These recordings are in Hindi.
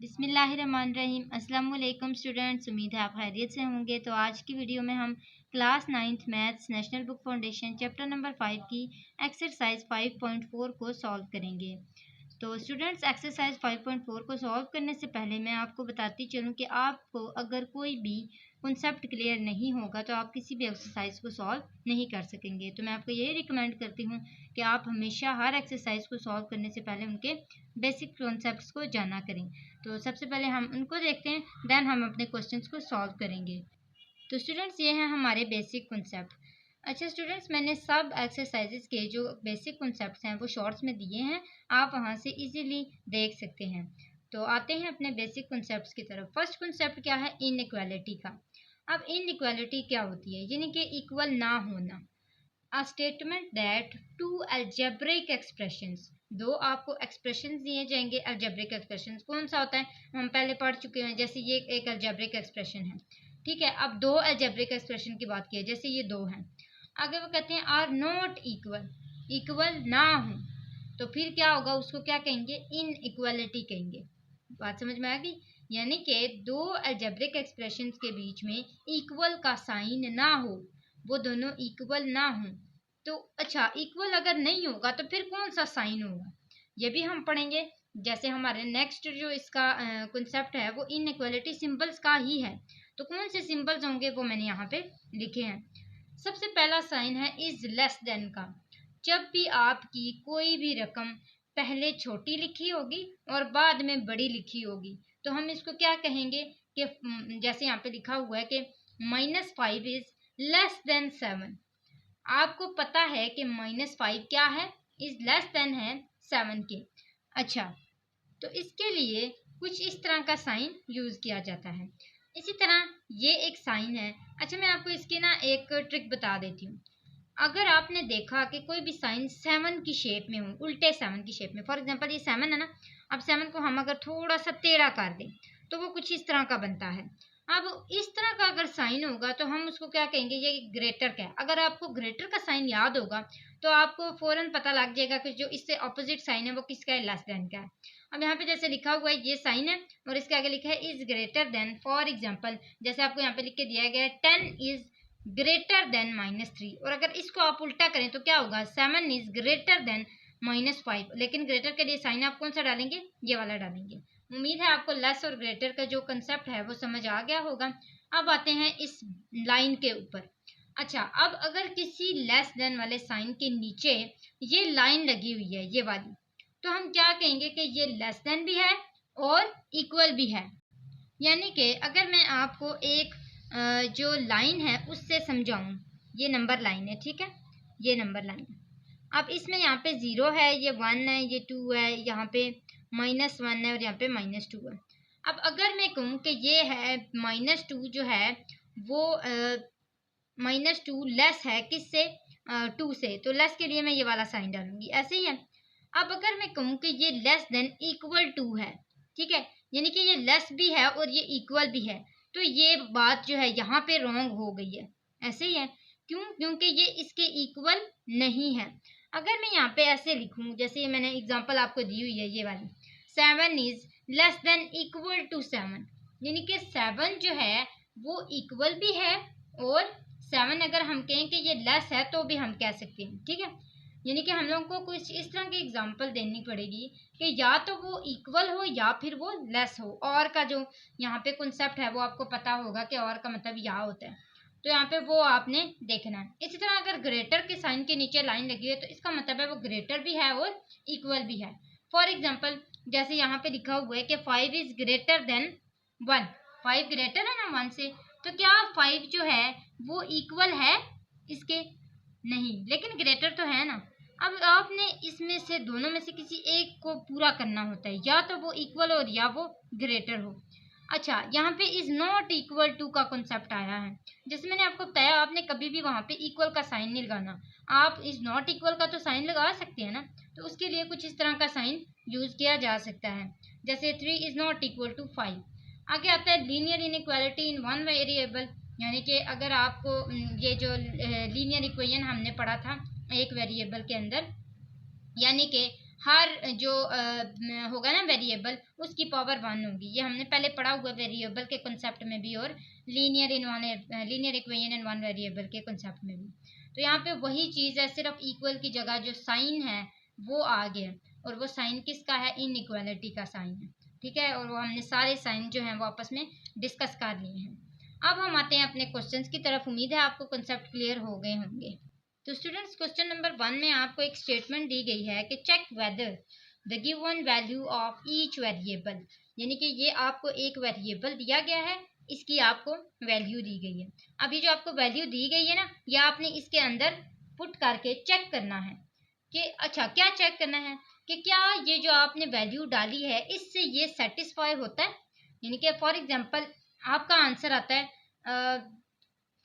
बिस्मिल्लाहिर्रहमानिर्रहीम। अस्सलाम वालेकुम स्टूडेंट्स, उम्मीद है आप खैरियत से होंगे। तो आज की वीडियो में हम class 9th maths national book foundation chapter number 5 की एक्सरसाइज 5.4 को सॉल्व करेंगे। तो स्टूडेंट्स, एक्सरसाइज 5.4 को सॉल्व करने से पहले मैं आपको बताती चलूँ कि आपको अगर कोई भी कॉन्सेप्ट क्लियर नहीं होगा तो आप किसी भी एक्सरसाइज को सॉल्व नहीं कर सकेंगे। तो मैं आपको यही रिकमेंड करती हूँ कि आप हमेशा हर एक्सरसाइज को सॉल्व करने से पहले उनके बेसिक कॉन्सेप्ट्स को जाना करें। तो सबसे पहले हम उनको देखते हैं, देन हम अपने क्वेश्चंस को सॉल्व करेंगे। तो स्टूडेंट्स, ये हैं हमारे बेसिक कॉन्सेप्ट। अच्छा स्टूडेंट्स, मैंने सब एक्सरसाइजेज के जो बेसिक कॉन्सेप्ट्स हैं वो शॉर्ट्स में दिए हैं, आप वहाँ से इजीली देख सकते हैं। तो आते हैं अपने बेसिक कॉन्सेप्ट्स की तरफ। फर्स्ट कॉन्सेप्ट क्या है? इनइक्वालिटी का। अब इनइक्वालिटी क्या होती है? यानी कि इक्वल ना होना। A statement that two algebraic expressions, दो आपको एक्सप्रेशंस दिए जाएंगे। अलजेब्रिक एक्सप्रेशंस कौन सा होता है? हम पहले पढ़ चुके हैं। जैसे ये एक अलजेब्रिक एक्सप्रेशन है, ठीक है। अब दो अलजेब्रिक एक्सप्रेशन की बात की, जैसे ये दो हैं। आगे वो कहते हैं आर नॉट इक्वल, इक्वल ना हो, तो फिर क्या होगा? उसको क्या कहेंगे? इनइक्वालिटी कहेंगे। बात समझ में आ गई? यानी कि दो अलजेब्रिक एक्सप्रेशंस के बीच में इक्वल का साइन ना हो, वो दोनों इक्वल ना हो। तो अच्छा, इक्वल अगर नहीं होगा तो फिर कौन सा साइन होगा, ये भी हम पढ़ेंगे। जैसे हमारे नेक्स्ट जो इसका कॉन्सेप्ट है वो इनइक्वालिटी सिंबल्स का ही है। तो कौन से सिंबल्स होंगे वो मैंने यहाँ पे लिखे हैं। सबसे पहला साइन है इज लेस देन का। जब भी आपकी कोई भी रकम पहले छोटी लिखी होगी और बाद में बड़ी लिखी होगी तो हम इसको क्या कहेंगे कि जैसे यहाँ पे लिखा हुआ है कि -5 इज लेस देन 7। आपको पता है कि -5 क्या है? इज लेस देन है 7 के। अच्छा, तो इसके लिए कुछ इस तरह का साइन यूज किया जाता है। इसी तरह ये एक साइन है। अच्छा, मैं आपको इसकी ना एक ट्रिक बता देती हूँ। अगर आपने देखा कि कोई भी साइन 7 की शेप में हो, उल्टे 7 की शेप में, फॉर एग्जांपल ये 7 है ना, अब 7 को हम अगर थोड़ा सा टेढ़ा कर दें तो वो कुछ इस तरह का बनता है। अब इस तरह का अगर साइन होगा तो हम उसको क्या कहेंगे? ये ग्रेटर का है। अगर आपको ग्रेटर का साइन याद होगा तो आपको फौरन पता लग जाएगा कि जो इससे ऑपोजिट साइन है वो किसका है? लेस देन का है। अब यहाँ पे जैसे लिखा हुआ है ये साइन है और इसके आगे लिखा है is greater then. For example जैसे आपको यहाँ पे लिख के दिया गया है 10 इज ग्रेटर देन -3, और अगर इसको आप उल्टा करें तो क्या होगा? 7 इज ग्रेटर देन -5। लेकिन ग्रेटर के लिए साइन आप कौन सा डालेंगे? ये वाला डालेंगे। उम्मीद है आपको लेस और ग्रेटर का जो कंसेप्ट है वो समझ आ गया होगा। अब आते हैं इस लाइन के ऊपर। अच्छा, अब अगर किसी लेस देन वाले साइन के नीचे ये लाइन लगी हुई है, ये वाली, तो हम क्या कहेंगे कि ये लेस देन भी है और इक्वल भी है। यानी कि अगर मैं आपको एक जो लाइन है उससे समझाऊं, ये नंबर लाइन है, ठीक है, ये नंबर लाइन है। अब इसमें यहाँ पे 0 है, ये 1 है, ये 2 है, यहाँ पे -1 है और यहाँ पे -2 है। अब अगर मैं कहूँ कि ये है -2 जो है वो -2 लेस है किससे? 2 से, तो लेस के लिए मैं ये वाला साइन डालूंगी, ऐसे ही है। अब अगर मैं कहूँ कि ये लेस देन इक्वल टू है, ठीक है, यानी कि ये लेस भी है और ये इक्वल भी है, तो ये बात जो है यहाँ पे रॉन्ग हो गई है, ऐसे ही है। क्यों? क्योंकि ये इसके इक्वल नहीं है। अगर मैं यहाँ पे ऐसे लिखूँ, जैसे मैंने एग्जांपल आपको दी हुई है ये वाली, 7 is less than equal to 7, यानी कि 7 जो है वो इक्वल भी है और 7 अगर हम कहें कि ये लेस है तो भी हम कह सकते हैं, ठीक है। यानी कि हम लोगों को कुछ इस तरह की एग्जांपल देनी पड़ेगी कि या तो वो इक्वल हो या फिर वो लेस हो। और का जो यहाँ पे कॉन्सेप्ट है वो आपको पता होगा कि और का मतलब यहाँ होता है, तो यहाँ पे वो आपने देखना है। इसी तरह अगर ग्रेटर के साइन के नीचे लाइन लगी है तो इसका मतलब है वो ग्रेटर भी है और इक्वल भी है। फॉर एग्जाम्पल जैसे यहाँ पे लिखा हुआ है कि 5 इज ग्रेटर देन 1, 5 ग्रेटर है ना 1 से, तो क्या 5 जो है वो इक्वल है इसके? नहीं, लेकिन ग्रेटर तो है ना। अब आपने इसमें से दोनों में से किसी एक को पूरा करना होता है, या तो वो इक्वल हो या वो ग्रेटर हो। अच्छा, यहाँ पे इज नॉट इक्वल टू का कॉन्सेप्ट आया है। जैसे मैंने आपको बताया, आपने कभी भी वहाँ पे इक्वल का साइन नहीं लगाना। आप इज नॉट इक्वल का तो साइन लगा सकते हैं ना, तो उसके लिए कुछ इस तरह का साइन यूज किया जा सकता है, जैसे 3 इज नॉट इक्वल टू 5। आगे आता है linear inequality in one variable, यानी कि अगर आपको ये जो लीनियर इक्वेशन हमने पढ़ा था एक वेरिएबल के अंदर, यानी कि हर जो होगा ना वेरिएबल, उसकी पावर 1 होगी। ये हमने पहले पढ़ा हुआ वेरिएबल के कंसेप्ट में भी और linear equation in one variable के कंसेप्ट में भी। तो यहाँ पे वही चीज़ है, सिर्फ इक्वल की जगह जो साइन है वो आ गया, और वो साइन किसका है? इनइक्वालिटी का साइन है, ठीक है। और वो हमने सारे साइन जो हैं वो आपस में डिस्कस कर लिए हैं। अब हम आते हैं अपने क्वेश्चंस की तरफ। उम्मीद है आपको कंसेप्ट क्लियर हो गए होंगे। तो स्टूडेंट्स, क्वेश्चन नंबर 1 में आपको एक स्टेटमेंट दी गई है कि check whether the given value of each variable, यानी कि ये आपको एक वेरिएबल दिया गया है, इसकी आपको वैल्यू दी गई है। अब ये जो आपको वैल्यू दी गई है ना, ये आपने इसके अंदर पुट करके चेक करना है कि अच्छा क्या चेक करना है कि क्या ये जो आपने वैल्यू डाली है इससे ये सेटिस्फाई होता है। यानी कि फॉर एग्जांपल आपका आंसर आता है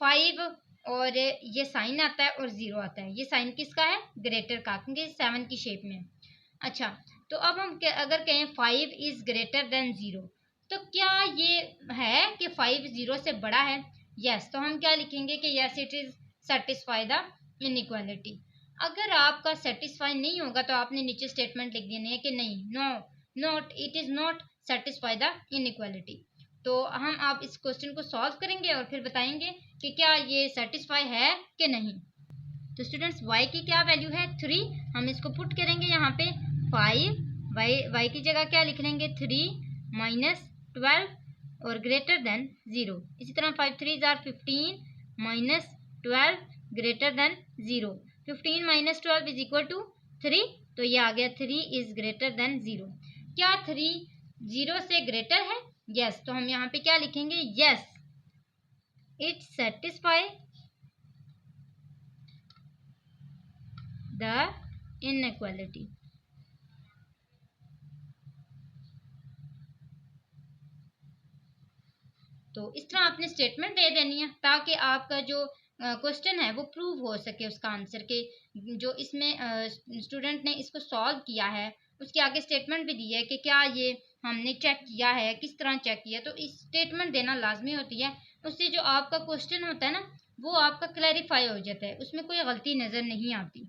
5 और ये साइन आता है और 0 आता है। ये साइन किसका है? ग्रेटर का, क्योंकि 7 की शेप में। अच्छा, तो अब हम अगर कहें 5 इज ग्रेटर देन 0, तो क्या ये है कि 5 0 से बड़ा है? यस, तो हम क्या लिखेंगे कि yes it is satisfy the inequality. अगर आपका सेटिस्फाई नहीं होगा तो आपने नीचे स्टेटमेंट लिख देनी है कि नहीं, no not, it is not satisfy the inequality. तो हम आप इस क्वेश्चन को सॉल्व करेंगे और फिर बताएंगे कि क्या ये सेटिस्फाई है कि नहीं। तो स्टूडेंट्स, y की क्या वैल्यू है? 3। हम इसको पुट करेंगे यहाँ पे 5, y की जगह क्या लिख लेंगे? 3 माइनस 12 और ग्रेटर देन 0। इसी तरह 5 3 जार 15 minus 12 greater than 0। 15 minus 12 is equal to 3, तो ये आ गया 3 इज ग्रेटर देन 0। क्या 3 0 से ग्रेटर है? यस, तो हम यहाँ पे क्या लिखेंगे? Yes it satisfy the inequality. तो इस तरह आपने स्टेटमेंट दे देनी है ताकि आपका जो क्वेश्चन है वो प्रूव हो सके उसका आंसर के जो इसमें स्टूडेंट ने इसको सॉल्व किया है उसके आगे स्टेटमेंट भी दी है कि क्या ये हमने चेक किया है, किस तरह चेक किया। तो इस स्टेटमेंट देना लाजमी होती है, उससे जो आपका क्वेश्चन होता है ना वो आपका क्लैरिफाई हो जाता है, उसमें कोई गलती नज़र नहीं आती।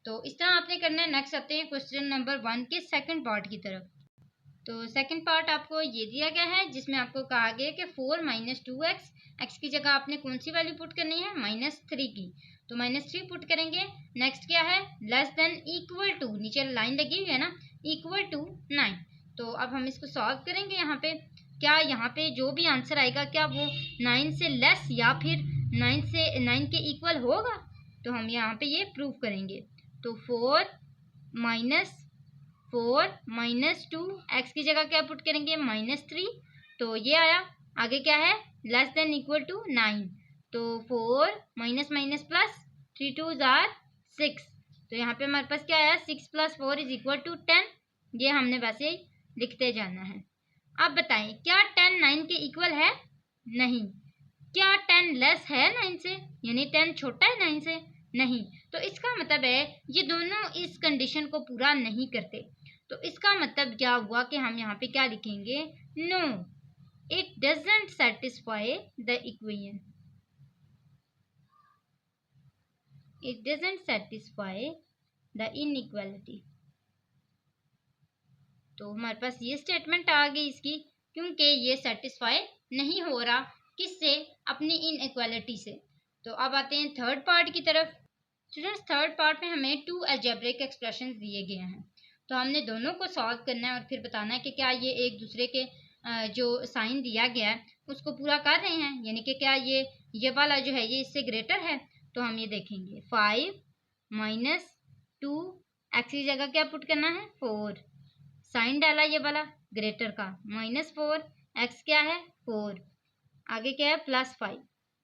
तो इस तरह आपने करना है। नेक्स्ट आते हैं क्वेश्चन नंबर 1 के सेकंड पार्ट की तरफ। तो सेकंड पार्ट आपको ये दिया गया है जिसमें आपको कहा गया कि 4 माइनस 2x, एक्स की जगह आपने कौन सी वैल्यू पुट करनी है? -3 की, तो -3 पुट करेंगे। नेक्स्ट क्या है? लेस देन इक्वल टू, नीचे लाइन लगी हुई है ना, इक्वल टू 9। तो अब हम इसको सॉल्व करेंगे। यहाँ पे क्या, यहाँ पे जो भी आंसर आएगा क्या वो 9 से लेस या फिर 9 के इक्वल होगा? तो हम यहाँ पे ये प्रूव करेंगे। तो 4 माइनस 2, एक्स की जगह क्या पुट करेंगे? -3, तो ये आया। आगे क्या है? लेस देन इक्वल टू 9, तो 4 माइनस माइनस प्लस 3 2 जार 6, तो यहाँ पे हमारे पास क्या आया? 6 + 4 इज इक्वल टू 10। ये हमने वैसे ही लिखते जाना है। अब बताएं क्या 10 9 के इक्वल है? नहीं। क्या 10 लेस है 9 से, यानी 10 छोटा है 9 से? नहीं। तो इसका मतलब है ये दोनों इस कंडीशन को पूरा नहीं करते। तो इसका मतलब क्या हुआ कि हम यहाँ पे क्या लिखेंगे? No it doesn't satisfy the equation, it doesn't satisfy the inequality. तो हमारे पास ये स्टेटमेंट आ गई इसकी, क्योंकि ये सेटिस्फाई नहीं हो रहा किससे? अपनी इनइक्वालिटी से। तो अब आते हैं थर्ड पार्ट की तरफ। स्टूडेंट्स, थर्ड पार्ट में हमें 2 अलजेब्रिक एक्सप्रेशंस दिए गए हैं, तो हमने दोनों को सॉल्व करना है और फिर बताना है कि क्या ये एक दूसरे के जो साइन दिया गया है उसको पूरा कर रहे हैं, यानी कि क्या ये वाला जो है ये इससे ग्रेटर है। तो हम ये देखेंगे 5 माइनस 2, एक्स की जगह क्या पुट करना है? 4, साइन डाला ये वाला ग्रेटर का, -4, एक्स क्या है? 4, आगे क्या है? +5,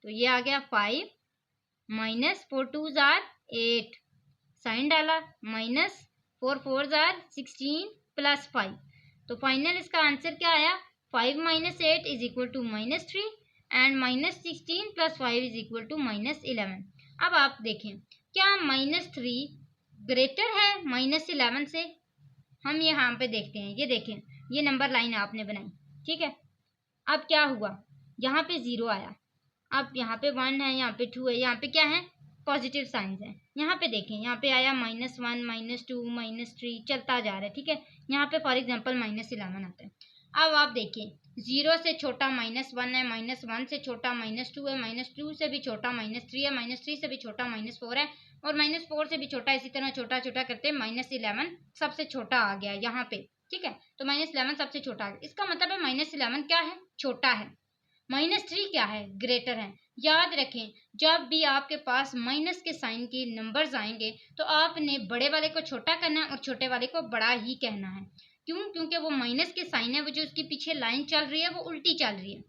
तो ये आ गया 5 माइनस 4 2 जार 8, साइन डाला -4 4 जार 16 +5, तो फाइनल इसका आंसर क्या आया? 5 - 8 is equal to -3 and -16 + 5 is equal to -11। अब आप देखें क्या -3 ग्रेटर है -11 से? हम यहाँ पे देखते हैं, ये देखें ये नंबर लाइन आपने बनाई, ठीक है। अब क्या हुआ? यहाँ पे 0 आया, अब यहाँ पे 1 है, यहाँ पे 2 है, यहाँ पे क्या है? पॉजिटिव साइंस है। यहाँ पे देखें, यहाँ पे आया -1 -2 -3 चलता जा रहा है, ठीक है। यहाँ पे फॉर एग्जांपल -11 आता है। अब आप देखिए, 0 से छोटा -1 है, -1 से छोटा -2 है, -2 से भी छोटा -3 है, -3 से भी छोटा -4 है, और -4 से भी छोटा, इसी तरह छोटा छोटा करते -11 सबसे छोटा आ गया यहाँ पे, ठीक है। तो -11 सबसे छोटा आ गया, इसका मतलब है -11 क्या है, छोटा है। -3 क्या है, ग्रेटर है। याद रखें, जब भी आपके पास माइनस के साइन के नंबर्स आएंगे तो आपने बड़े वाले को छोटा करना है और छोटे वाले को बड़ा ही कहना है। क्यों? क्योंकि वो माइनस के साइन है, वो जो उसके पीछे लाइन चल रही है वो उल्टी चल रही है।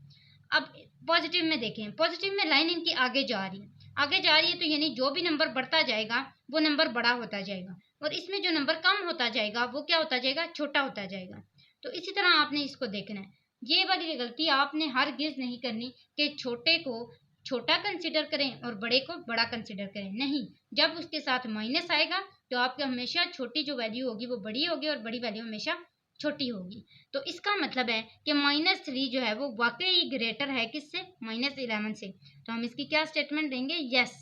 अब पॉजिटिव में देखें, पॉजिटिव में लाइन इनकी आगे जा रही है, आगे जा रही है, तो यानी जो भी नंबर बढ़ता जाएगा वो नंबर बड़ा होता जाएगा, और इसमें जो नंबर कम होता जाएगा वो क्या होता जाएगा, छोटा होता जाएगा। तो इसी तरह आपने इसको देखना है। ये वाली गलती आपने हरगिज नहीं करनी कि छोटे को छोटा कंसिडर करें और बड़े को बड़ा कंसिडर करें, नहीं। जब उसके साथ माइनस आएगा तो आपके हमेशा छोटी जो वैल्यू होगी वो बड़ी होगी और बड़ी वैल्यू हमेशा छोटी होगी। तो इसका मतलब है कि -3 जो है वो वाकई ग्रेटर है किससे, -11 से। तो हम इसकी क्या स्टेटमेंट देंगे, यस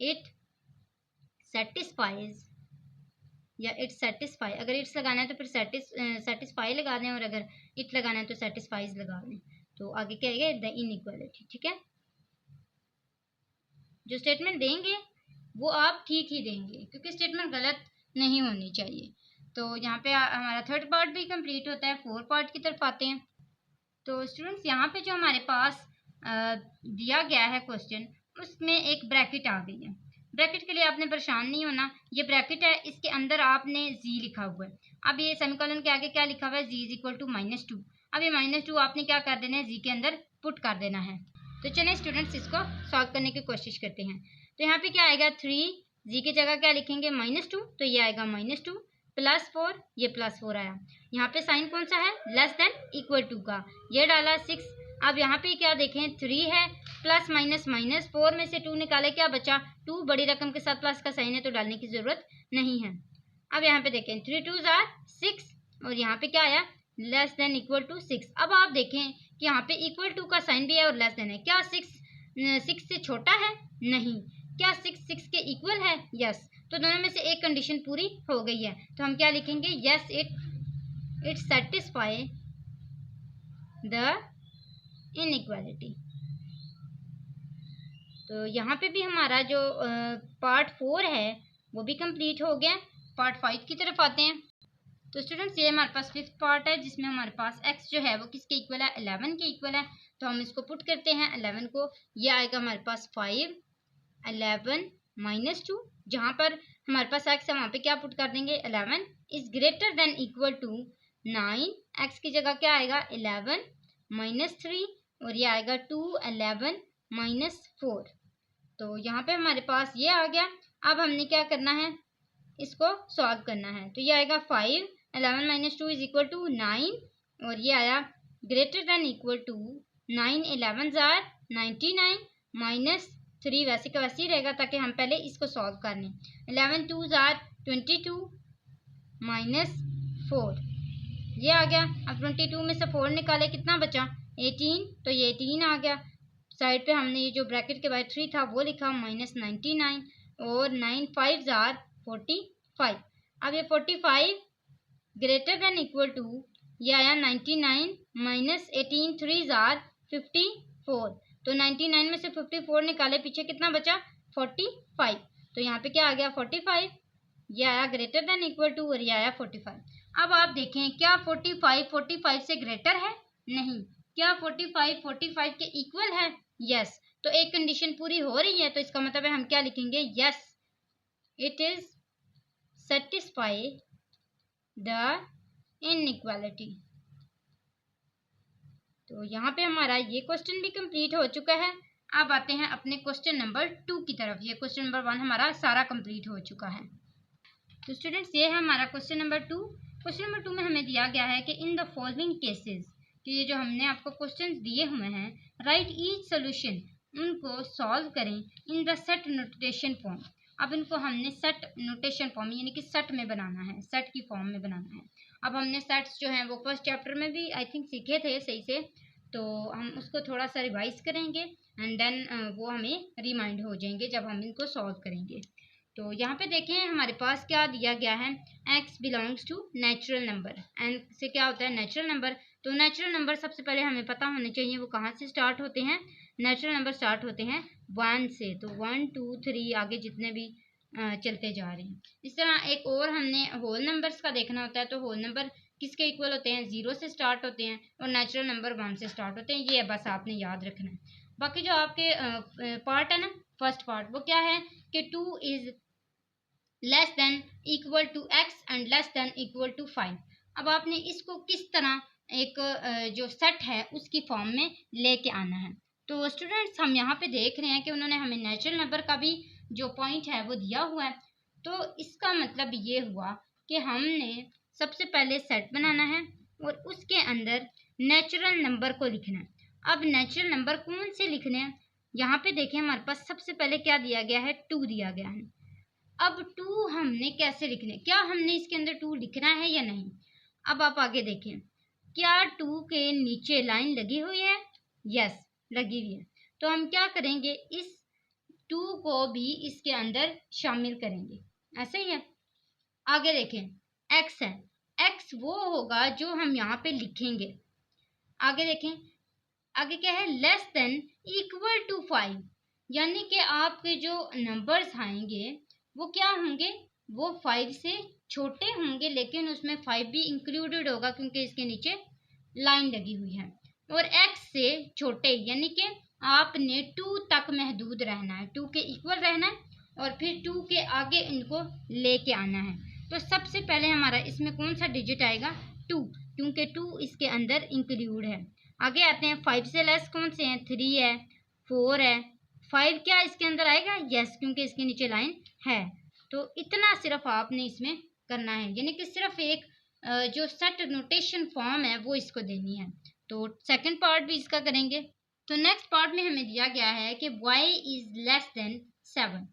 इट सेटिस्फाइज, या इट सेटिस्फाई। अगर इट्स लगाना है तो फिर सेटिस्फाई लगा दें, और अगर इट लगाना है तो सेटिस्फाइज लगा दें। तो आगे क्या आएगा, द इनइक्वालिटी, ठीक है। जो स्टेटमेंट देंगे वो आप ठीक ही देंगे, क्योंकि स्टेटमेंट गलत नहीं होनी चाहिए। तो यहाँ पे हमारा थर्ड पार्ट भी कंप्लीट होता है। फोर्थ पार्ट की तरफ आते हैं। तो स्टूडेंट्स, यहाँ पे जो हमारे पास दिया गया है क्वेश्चन, उसमें एक ब्रैकेट आ गई है। ब्रैकेट के लिए आपने परेशान नहीं होना, ये ब्रैकेट है, इसके अंदर आपने जी लिखा हुआ है। अब ये सेमीकोलन के आगे क्या लिखा हुआ है, जी इज इक्वल टू -2। अब ये -2 आपने क्या कर देना है, जी के अंदर पुट कर देना है। तो चलिए स्टूडेंट्स, इसको सॉल्व करने की कोशिश करते हैं। तो यहाँ पे क्या आएगा, 3, जी की जगह क्या लिखेंगे, -2, तो ये आएगा -2 +4, ये +4 आया। यहाँ पे साइन कौन सा है, लेस देन इक्वल टू का, ये डाला 6। अब यहाँ पे क्या देखें, 3 है, प्लस माइनस माइनस, 4 में से 2 निकाले, क्या बचा 2, बड़ी रकम के साथ प्लस का साइन है तो डालने की जरूरत नहीं है। अब यहाँ पे देखें, 3 2 6, और यहाँ पे क्या आया, लेस देन इक्वल टू 6। अब आप देखें कि यहाँ पे इक्वल टू का साइन भी है और लेस देन है। क्या 6 से छोटा है, नहीं। क्या 6 के इक्वल है, यस। तो दोनों में से एक कंडीशन पूरी हो गई है, तो हम क्या लिखेंगे, yes it satisfy the inequality. तो यहाँ पे भी हमारा जो पार्ट 4 है वो भी कंप्लीट हो गया। पार्ट 5 की तरफ आते हैं। तो स्टूडेंट्स, ये हमारे पास 5th पार्ट है, जिसमें हमारे पास x जो है वो किसके इक्वल है, 11 के इक्वल है। तो हम इसको पुट करते हैं 11 को, ये आएगा हमारे पास 5 11 -2। जहाँ पर हमारे पास x है वहाँ पे क्या पुट कर देंगे, 11 is greater than equal to 9। x की जगह क्या आएगा, 11 -3, और ये आएगा 2 11 -4। तो यहाँ पे हमारे पास ये आ गया। अब हमने क्या करना है, इसको सॉल्व करना है। तो ये आएगा 5 11 -2 इज इक्वल टू 9, और ये आया ग्रेटर देन इक्वल टू 9 11 99 -3, वैसे का वैसे ही रहेगा, ताकि हम पहले इसको सॉल्व कर लें। 11 2 22 -4, ये आ गया। अब 22 में से 4 निकाले, कितना बचा, 18, तो ये 18 आ गया। साइड पे हमने ये जो ब्रैकेट के बाद 3 था वो लिखा, -99, और 9 5 45। अब ये 45 ग्रेटर देन इक्वल टू, ये आया 99 -18 3 54। तो 99 में से 54 निकाले, पीछे कितना बचा, 45। तो यहाँ पे क्या आ गया, 45, ये आया ग्रेटर देन इक्वल टू, और ये आया 45। अब आप देखें, क्या 45 से ग्रेटर है, नहीं। क्या 45 के इक्वल है, यस। तो एक कंडीशन पूरी हो रही है, तो इसका मतलब है हम क्या लिखेंगे, yes it is satisfy the inequality. तो यहाँ पे हमारा ये क्वेश्चन भी कंप्लीट हो चुका है। अब आते हैं अपने क्वेश्चन नंबर 2 की तरफ। ये क्वेश्चन नंबर 1 हमारा सारा कंप्लीट हो चुका है। तो स्टूडेंट्स, ये है हमारा क्वेश्चन नंबर 2। क्वेश्चन नंबर 2 में हमें दिया गया है कि इन द फॉलोइंग केसेस, कि ये जो हमने आपको क्वेश्चंस दिए हुए हैं, राइट ईच सोल्यूशन, उनको सॉल्व करें in the set notation form. अब इनको हमने सेट नोटेशन फॉर्म यानी कि सेट में बनाना है, सेट की फॉर्म में बनाना है। अब हमने सेट्स जो हैं वो फर्स्ट चैप्टर में भी आई थिंक सीखे थे सही से, तो हम उसको थोड़ा सा रिवाइज करेंगे एंड देन वो हमें रिमाइंड हो जाएंगे जब हम इनको सॉल्व करेंगे। तो यहाँ पे देखें हमारे पास क्या दिया गया है, x belongs to natural number. And से क्या होता है नेचुरल नंबर। तो नेचुरल नंबर सबसे पहले हमें पता होने चाहिए वो कहाँ से स्टार्ट होते हैं। नेचुरल नंबर स्टार्ट होते हैं 1 से। तो 1 2 3 आगे जितने भी चलते जा रहे हैं। इस तरह एक और हमने होल नंबर्स का देखना होता है। तो होल नंबर किसके इक्वल होते हैं, 0 से स्टार्ट होते हैं और नेचुरल नंबर 1 से स्टार्ट होते हैं। ये बस आपने याद रखना है। बाकी जो आपके पार्ट है ना, फर्स्ट पार्ट वो क्या है कि 2 is less than equal to x and less than equal to 5। अब आपने इसको किस तरह एक जो सेट है उसकी फॉर्म में लेके आना है। तो स्टूडेंट्स हम यहाँ पे देख रहे हैं कि उन्होंने हमें नेचुरल नंबर का भी जो पॉइंट है वो दिया हुआ है। तो इसका मतलब ये हुआ कि हमने सबसे पहले सेट बनाना है और उसके अंदर नेचुरल नंबर को लिखना है। अब नेचुरल नंबर कौन से लिखने हैं, यहाँ पे देखें हमारे पास सबसे पहले क्या दिया गया है, 2 दिया गया है। अब 2 हमने कैसे लिखने, क्या हमने इसके अंदर 2 लिखना है या नहीं। अब आप आगे देखें, क्या 2 के नीचे लाइन लगी हुई है, यस लगी हुई है। तो हम क्या करेंगे, इस 2 को भी इसके अंदर शामिल करेंगे, ऐसे ही है। आगे देखें x है, x वो होगा जो हम यहाँ पे लिखेंगे। आगे देखें, आगे क्या है, लेस देन इक्वल टू 5, यानी कि आपके जो नंबर्स आएंगे वो क्या होंगे, वो 5 से छोटे होंगे, लेकिन उसमें 5 भी इंक्लूडेड होगा क्योंकि इसके नीचे लाइन लगी हुई है। और x से छोटे यानी कि आपने 2 तक महदूद रहना है, 2 के इक्वल रहना है और फिर 2 के आगे इनको लेके आना है। तो सबसे पहले हमारा इसमें कौन सा डिजिट आएगा, 2, क्योंकि 2 इसके अंदर इंक्लूड है। आगे आते हैं, 5 से लेस कौन से हैं, 3 है, 4 है, 5 क्या इसके अंदर आएगा, यस क्योंकि इसके नीचे लाइन है। तो इतना सिर्फ आपने इसमें करना है, यानी कि सिर्फ एक जो सेट नोटेशन फॉर्म है वो इसको देनी है। तो सेकंड पार्ट भी इसका करेंगे। तो नेक्स्ट पार्ट में हमें दिया गया है कि y is less than 7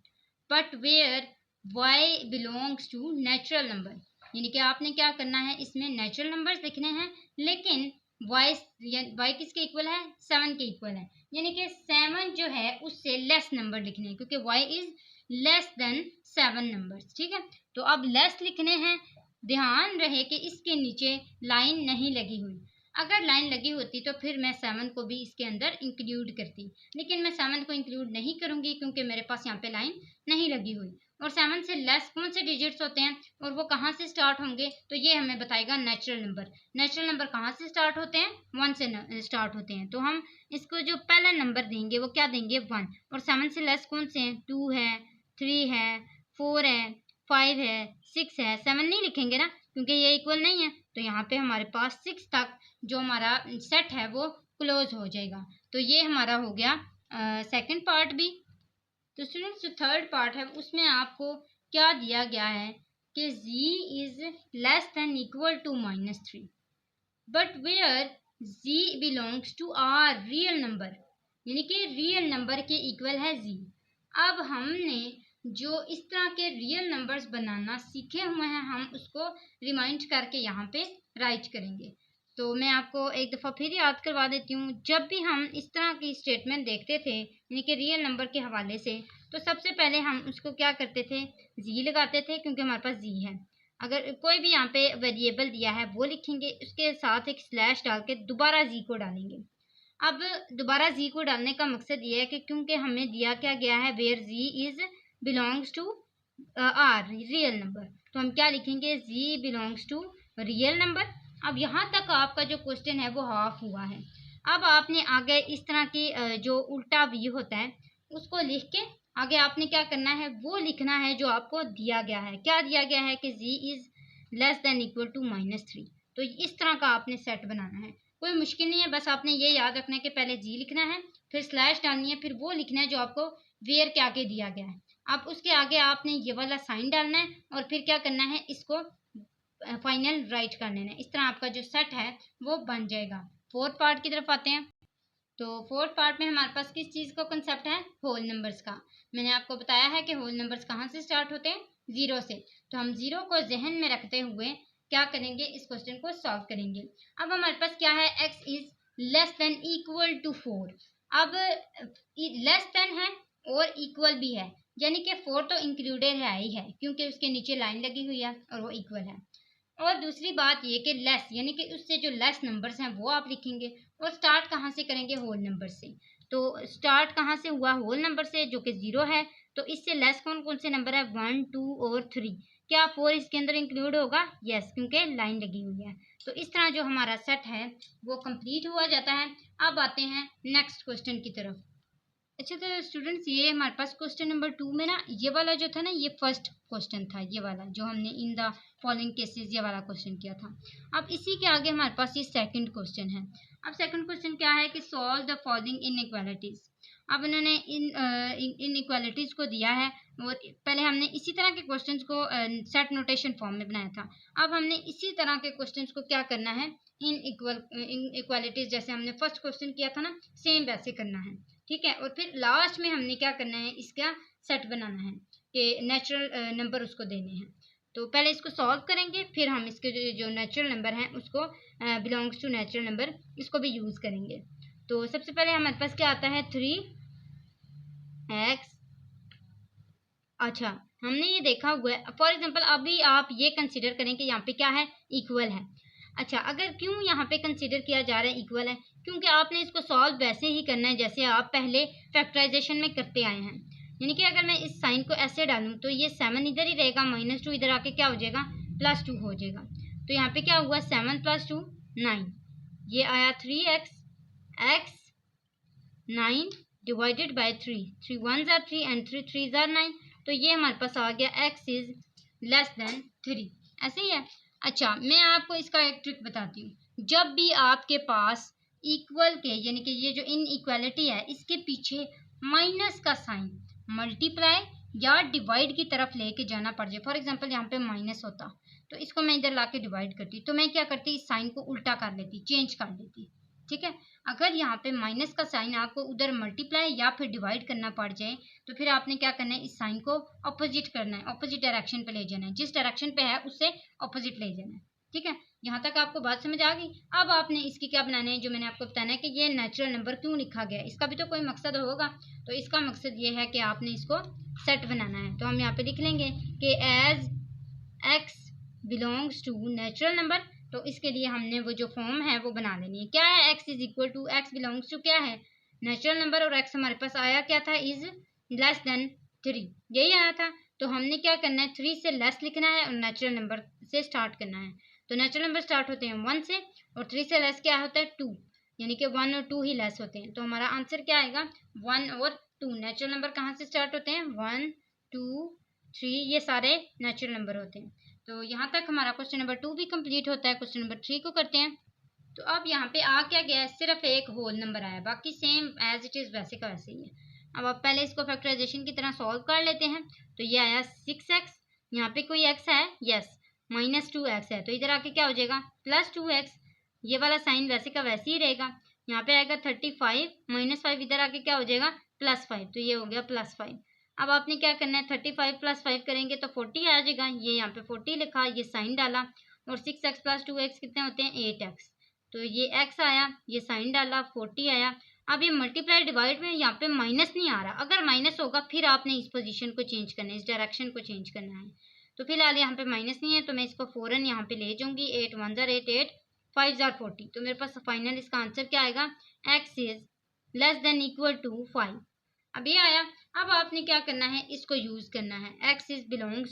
but where y belongs to natural number, यानी कि आपने क्या करना है, इसमें नेचुरल नंबर्स लिखने हैं लेकिन y किसके इक्वल है, 7 के इक्वल है, यानी कि 7 जो है उससे लेस नंबर लिखने हैं क्योंकि y is less than 7 numbers. ठीक है, तो अब लेस लिखने हैं, ध्यान रहे कि इसके नीचे लाइन नहीं लगी हुई। अगर लाइन लगी होती तो फिर मैं 7 को भी इसके अंदर इंक्लूड करती, लेकिन मैं 7 को इंक्लूड नहीं करूंगी क्योंकि मेरे पास यहाँ पे लाइन नहीं लगी हुई। और 7 से लेस कौन से डिजिट्स होते हैं और वो कहाँ से स्टार्ट होंगे, तो ये हमें बताएगा नेचुरल नंबर। नेचुरल नंबर कहाँ से स्टार्ट होते हैं, 1 से स्टार्ट होते हैं। तो हम इसको जो पहला नंबर देंगे वो क्या देंगे, 1। और 7 से लेस कौन से हैं, 2 है, 3 है, 4 है, 5 है, 6 है। 7 नहीं लिखेंगे ना क्योंकि ये इक्वल नहीं है। तो यहाँ पे हमारे पास 6 तक जो हमारा सेट है वो क्लोज हो जाएगा। तो ये हमारा हो गया सेकंड पार्ट भी। तो स्टूडेंट्स जो थर्ड पार्ट है उसमें आपको क्या दिया गया है कि z is less than equal to -3 but where z belongs to R real number, यानी कि रियल नंबर के इक्वल है z। अब हमने जो इस तरह के रियल नंबर्स बनाना सीखे हुए हैं हम उसको रिमाइंड करके यहाँ पे राइट करेंगे। तो मैं आपको एक दफ़ा फिर याद करवा देती हूँ, जब भी हम इस तरह की स्टेटमेंट देखते थे यानी कि रियल नंबर के हवाले से, तो सबसे पहले हम उसको क्या करते थे, जी लगाते थे क्योंकि हमारे पास जी है। अगर कोई भी यहाँ पे वेरिएबल दिया है वो लिखेंगे, उसके साथ एक स्लैश डाल के दोबारा जी को डालेंगे। अब दोबारा जी को डालने का मकसद ये है कि क्योंकि हमें दिया क्या गया है, where G is belongs to R real number, तो हम क्या लिखेंगे, G belongs to real number. अब यहाँ तक आपका जो क्वेश्चन है वो हाफ हुआ है। अब आपने आगे इस तरह की जो उल्टा वी होता है उसको लिख के आगे आपने क्या करना है, वो लिखना है जो आपको दिया गया है। क्या दिया गया है कि z is less than equal to -3। तो इस तरह का आपने सेट बनाना है, कोई मुश्किल नहीं है, बस आपने ये याद रखना है कि पहले जी लिखना है, फिर स्लैश डालनी है, फिर वो लिखना है जो आपको वेयर के आगे दिया गया है। अब उसके आगे आपने ये वाला साइन डालना है और फिर क्या करना है, इसको फाइनल राइट कर लेना है। इस तरह आपका जो सेट है वो बन जाएगा। फोर्थ पार्ट की तरफ आते हैं। तो फोर्थ पार्ट में हमारे पास किस चीज़ का कंसेप्ट है, होल नंबर्स का। मैंने आपको बताया है कि होल नंबर्स कहाँ से स्टार्ट होते हैं, 0 से। तो हम 0 को जहन में रखते हुए क्या करेंगे, इस क्वेश्चन को सॉल्व करेंगे। अब हमारे पास क्या है, x is less than equal to 4। अब लेस देन है और इक्वल भी है, यानी कि 4 तो इंक्लूडेड है ही है क्योंकि उसके नीचे लाइन लगी हुई है और वो इक्वल है। और दूसरी बात ये कि लेस यानी कि उससे जो लेस नंबर्स हैं वो आप लिखेंगे। और स्टार्ट कहाँ से करेंगे? होल नंबर से। तो स्टार्ट कहाँ से हुआ? होल नंबर से, जो कि 0 है। तो इससे लेस कौन कौन से नंबर है? 1, 2 और 3। क्या 4 इसके अंदर इंक्लूड होगा? यस, क्योंकि लाइन लगी हुई है। तो इस तरह जो हमारा सेट है वो कंप्लीट हुआ जाता है। अब आते हैं नेक्स्ट क्वेश्चन की तरफ। अच्छा, तो स्टूडेंट्स ये हमारे पास क्वेश्चन नंबर 2 में ना ये वाला जो था ना, ये फर्स्ट क्वेश्चन था, ये वाला जो हमने इन द फॉलोइंग केसेस ये वाला क्वेश्चन किया था। अब इसी के आगे हमारे पास ये सेकंड क्वेश्चन है। अब सेकंड क्वेश्चन क्या है कि सॉल्व द फॉलोइंग इनइक्वालिटीज। अब इन्होंने इन इनइक्वालिटीज को दिया है और पहले हमने इसी तरह के क्वेश्चंस को सेट नोटेशन फॉर्म में बनाया था। अब हमने इसी तरह के क्वेश्चंस को क्या करना है, इनइक्वालिटीज जैसे हमने फर्स्ट क्वेश्चन किया था ना, सेम वैसे करना है। ठीक है, और फिर लास्ट में हमने क्या करना है, इसका सेट बनाना है कि नेचुरल नंबर उसको देने हैं। तो पहले इसको सॉल्व करेंगे, फिर हम इसके जो नेचुरल नंबर हैं उसको बिलोंग्स टू नेचुरल नंबर इसको भी यूज़ करेंगे। तो सबसे पहले हमारे पास क्या आता है 3x। अच्छा, हमने ये देखा हुआ है। फॉर एग्जांपल अभी आप ये कंसीडर करें कि यहाँ पे क्या है, इक्वल है। अच्छा, अगर क्यों यहाँ पे कंसीडर किया जा रहा है इक्वल है, क्योंकि आपने इसको सॉल्व वैसे ही करना है जैसे आप पहले फैक्टराइजेशन में करते आए हैं। यानी कि अगर मैं इस साइन को ऐसे डालूं तो ये 7 इधर ही रहेगा, -2 इधर आके क्या हो जाएगा, +2 हो जाएगा। तो यहाँ पे क्या हुआ, 7 + 2 9। ये आया 3x, x 9 divided by 3। 3 1s are 3 and 3 3s are 9। तो ये हमारे पास आ गया x इज लेस देन 3। ऐसे ही है। अच्छा, मैं आपको इसका एक ट्रिक बताती हूँ। जब भी आपके पास इक्वल के यानी कि ये जो इनइक्वालिटी है इसके पीछे माइनस का साइन मल्टीप्लाई या डिवाइड की तरफ लेके जाना पड़ जाए, फॉर एग्जांपल यहाँ पे माइनस होता तो इसको मैं इधर लाके डिवाइड करती, तो मैं क्या करती, इस साइन को उल्टा कर लेती, चेंज कर लेती। ठीक है, अगर यहाँ पे माइनस का साइन आपको उधर मल्टीप्लाई या फिर डिवाइड करना पड़ जाए तो फिर आपने क्या करना है, इस साइन को अपोजिट करना है, अपोजिट डायरेक्शन पे ले जाना है, जिस डायरेक्शन पे है उससे अपोजिट ले जाना है। ठीक है, यहाँ तक आपको बात समझ आ गई। अब आपने इसकी क्या बनाना है, जो मैंने आपको बताना है कि ये नेचुरल नंबर क्यों लिखा गया है, इसका भी तो कोई मकसद होगा। तो इसका मकसद ये है कि आपने इसको सेट बनाना है। तो हम यहाँ पे लिख लेंगे कि as x belongs to natural number. तो इसके लिए हमने वो जो फॉर्म है वो बना लेनी है। क्या है, x is equal to, x belongs to क्या है, नेचुरल नंबर, और x हमारे पास आया क्या था, इज लेस देन 3, यही आया था। तो हमने क्या करना है, 3 से लेस लिखना है और नेचुरल नंबर से स्टार्ट करना है। तो नेचुरल नंबर स्टार्ट होते हैं 1 से और 3 से लेस क्या होता है 2, यानी कि 1 और 2 ही लेस होते हैं। तो हमारा आंसर क्या आएगा, 1 और 2। नेचुरल नंबर कहाँ से स्टार्ट होते हैं, 1 2 3, ये सारे नेचुरल नंबर होते हैं। तो यहाँ तक हमारा क्वेश्चन नंबर 2 भी कंप्लीट होता है। क्वेश्चन नंबर 3 को करते हैं। तो अब यहाँ पे आ क्या गया है, सिर्फ एक होल नंबर आया, बाकी सेम एज इट इज वैसे का वैसे ही है। अब आप पहले इसको फैक्टराइजेशन की तरह सॉल्व कर लेते हैं। तो ये आया 6x, यहाँ पे कोई x है, यस, -2x है, तो इधर आके क्या हो जाएगा, +2x। ये वाला साइन वैसे का वैसे ही रहेगा। यहाँ पे आएगा 35, -5 इधर आके क्या हो जाएगा, +5, तो ये हो गया +5। अब आपने क्या करना है, 35 + 5 करेंगे तो 40 आ जाएगा। ये यहाँ पे 40 लिखा, ये साइन डाला, और 6x + 2x कितने होते हैं, 8x। तो ये x आया, ये साइन डाला, 40 आया। अब ये मल्टीप्लाई डिवाइड में यहाँ पे माइनस नहीं आ रहा, अगर माइनस होगा फिर आपने इस पोजीशन को चेंज करना है, इस डायरेक्शन को चेंज करना है। तो फिलहाल यहाँ पे माइनस नहीं है, तो मैं इसको फौरन यहाँ पे ले जाऊंगी। 8 1s are 8, 8 5s are 40। तो मेरे पास फाइनल इसका आंसर क्या आएगा, x is less than equal to 5। अब ये आया। अब आपने क्या करना है, इसको यूज करना है, x is belong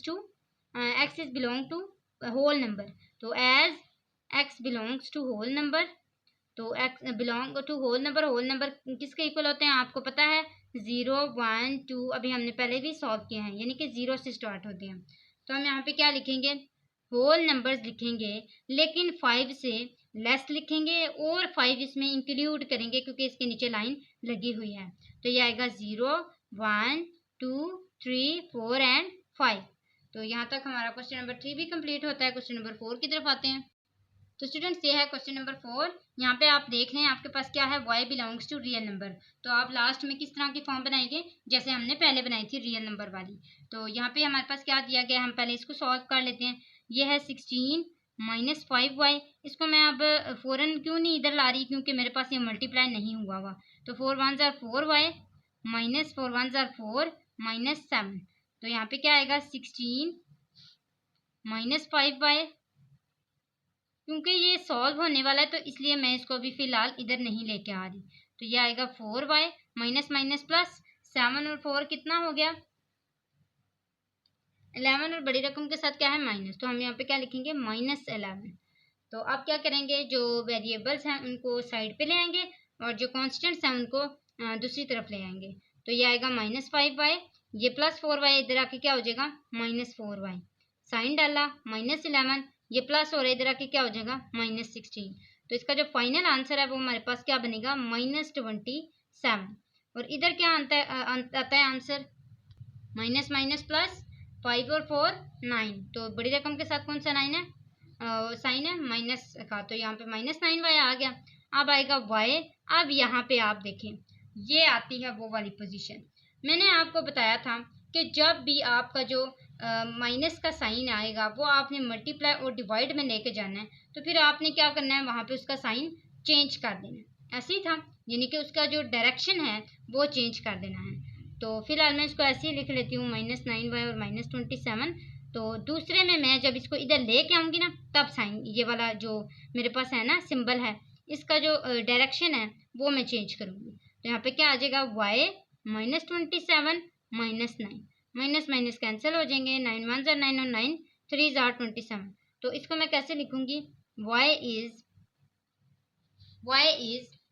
to whole number. तो as x belongs to whole number, तो x belong to whole number किसके इक्वल होते हैं आपको पता है, 0 1 2। अभी हमने पहले भी सॉल्व किया है, यानी कि 0 से स्टार्ट होते हैं। तो हम यहाँ पे क्या लिखेंगे, होल नंबर्स लिखेंगे, लेकिन 5 से लेस लिखेंगे और 5 इसमें इंक्लूड करेंगे क्योंकि इसके नीचे लाइन लगी हुई है। तो ये आएगा 0 1 2 3 4 एंड 5। तो यहाँ तक हमारा क्वेश्चन नंबर 3 भी कंप्लीट होता है। क्वेश्चन नंबर 4 की तरफ आते हैं। तो स्टूडेंट्स ये है क्वेश्चन नंबर 4। यहाँ पे आप देख रहे हैं आपके पास क्या है, y belongs to real number. तो आप लास्ट में किस तरह की फॉर्म बनाएंगे, जैसे हमने पहले बनाई थी रियल नंबर वाली। तो यहाँ पे हमारे पास क्या दिया गया है, हम पहले इसको सॉल्व कर लेते हैं। ये है 16 -5y। इसको मैं अब फ़ौरन क्यों नहीं इधर ला रही, क्योंकि मेरे पास ये मल्टीप्लाई नहीं हुआ हुआ। तो 4 1 ज़ार 4y माइनस 4 1 ज़ार 4 -7। तो यहाँ पे क्या आएगा 16 -5y। क्योंकि ये सॉल्व होने वाला है तो इसलिए मैं इसको अभी फ़िलहाल इधर नहीं लेके आ रही। तो ये आएगा 4y माइनस माइनस प्लस 7 और 4 कितना हो गया 11, और बड़ी रकम के साथ क्या है माइनस, तो हम यहाँ पे क्या लिखेंगे -11। तो अब क्या करेंगे, जो वेरिएबल्स हैं उनको साइड पे ले आएंगे और जो कॉन्स्टेंट्स हैं उनको दूसरी तरफ ले आएंगे। तो ये आएगा -5y, ये +4y इधर आके क्या हो जाएगा -4y। साइन डाला -11, ये प्लस हो रहा है इधर आके क्या हो जाएगा -16। तो इसका जो फाइनल आंसर है वो हमारे पास क्या बनेगा -27। और इधर क्या आता है आंसर माइनस माइनस प्लस 5 और 4 9। तो बड़ी रकम के साथ कौन सा 9 है साइन है माइनस का, तो यहाँ पे -9y आ गया। अब आएगा y। अब यहाँ पे आप देखें ये आती है वो वाली पोजीशन। मैंने आपको बताया था कि जब भी आपका जो माइनस का साइन आएगा वो आपने मल्टीप्लाई और डिवाइड में लेके जाना है, तो फिर आपने क्या करना है वहाँ पे उसका साइन चेंज कर देना है। ऐसे ही था, यानी कि उसका जो डायरेक्शन है वो चेंज कर देना है। तो फिलहाल मैं इसको ऐसे ही लिख लेती हूँ -9y और -27। तो दूसरे में मैं जब इसको इधर लेके आऊँगी ना तब साइन ये वाला जो मेरे पास है ना सिंबल है इसका जो डायरेक्शन है वो मैं चेंज करूँगी। तो यहाँ पे क्या आ जाएगा y -27 -9, माइनस माइनस कैंसिल हो जाएंगे, 9 1 ज़ार 9 और 9 3 ज़ार 27। तो इसको मैं कैसे लिखूँगी y is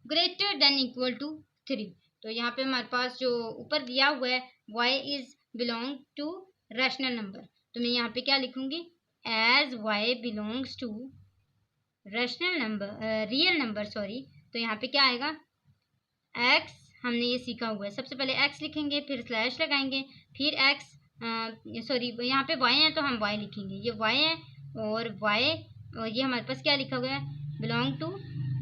greater than equal to 3। तो यहाँ पे हमारे पास जो ऊपर दिया हुआ है y is belong to rational number. तो मैं यहाँ पे क्या लिखूँगी as y belongs to rational number real number sorry. तो यहाँ पे क्या आएगा x, हमने ये सीखा हुआ है, सबसे पहले x लिखेंगे फिर स्लैश लगाएंगे फिर x सॉरी यहाँ पे y है तो हम y लिखेंगे, ये y है और y और ये हमारे पास क्या लिखा हुआ है बिलोंग टू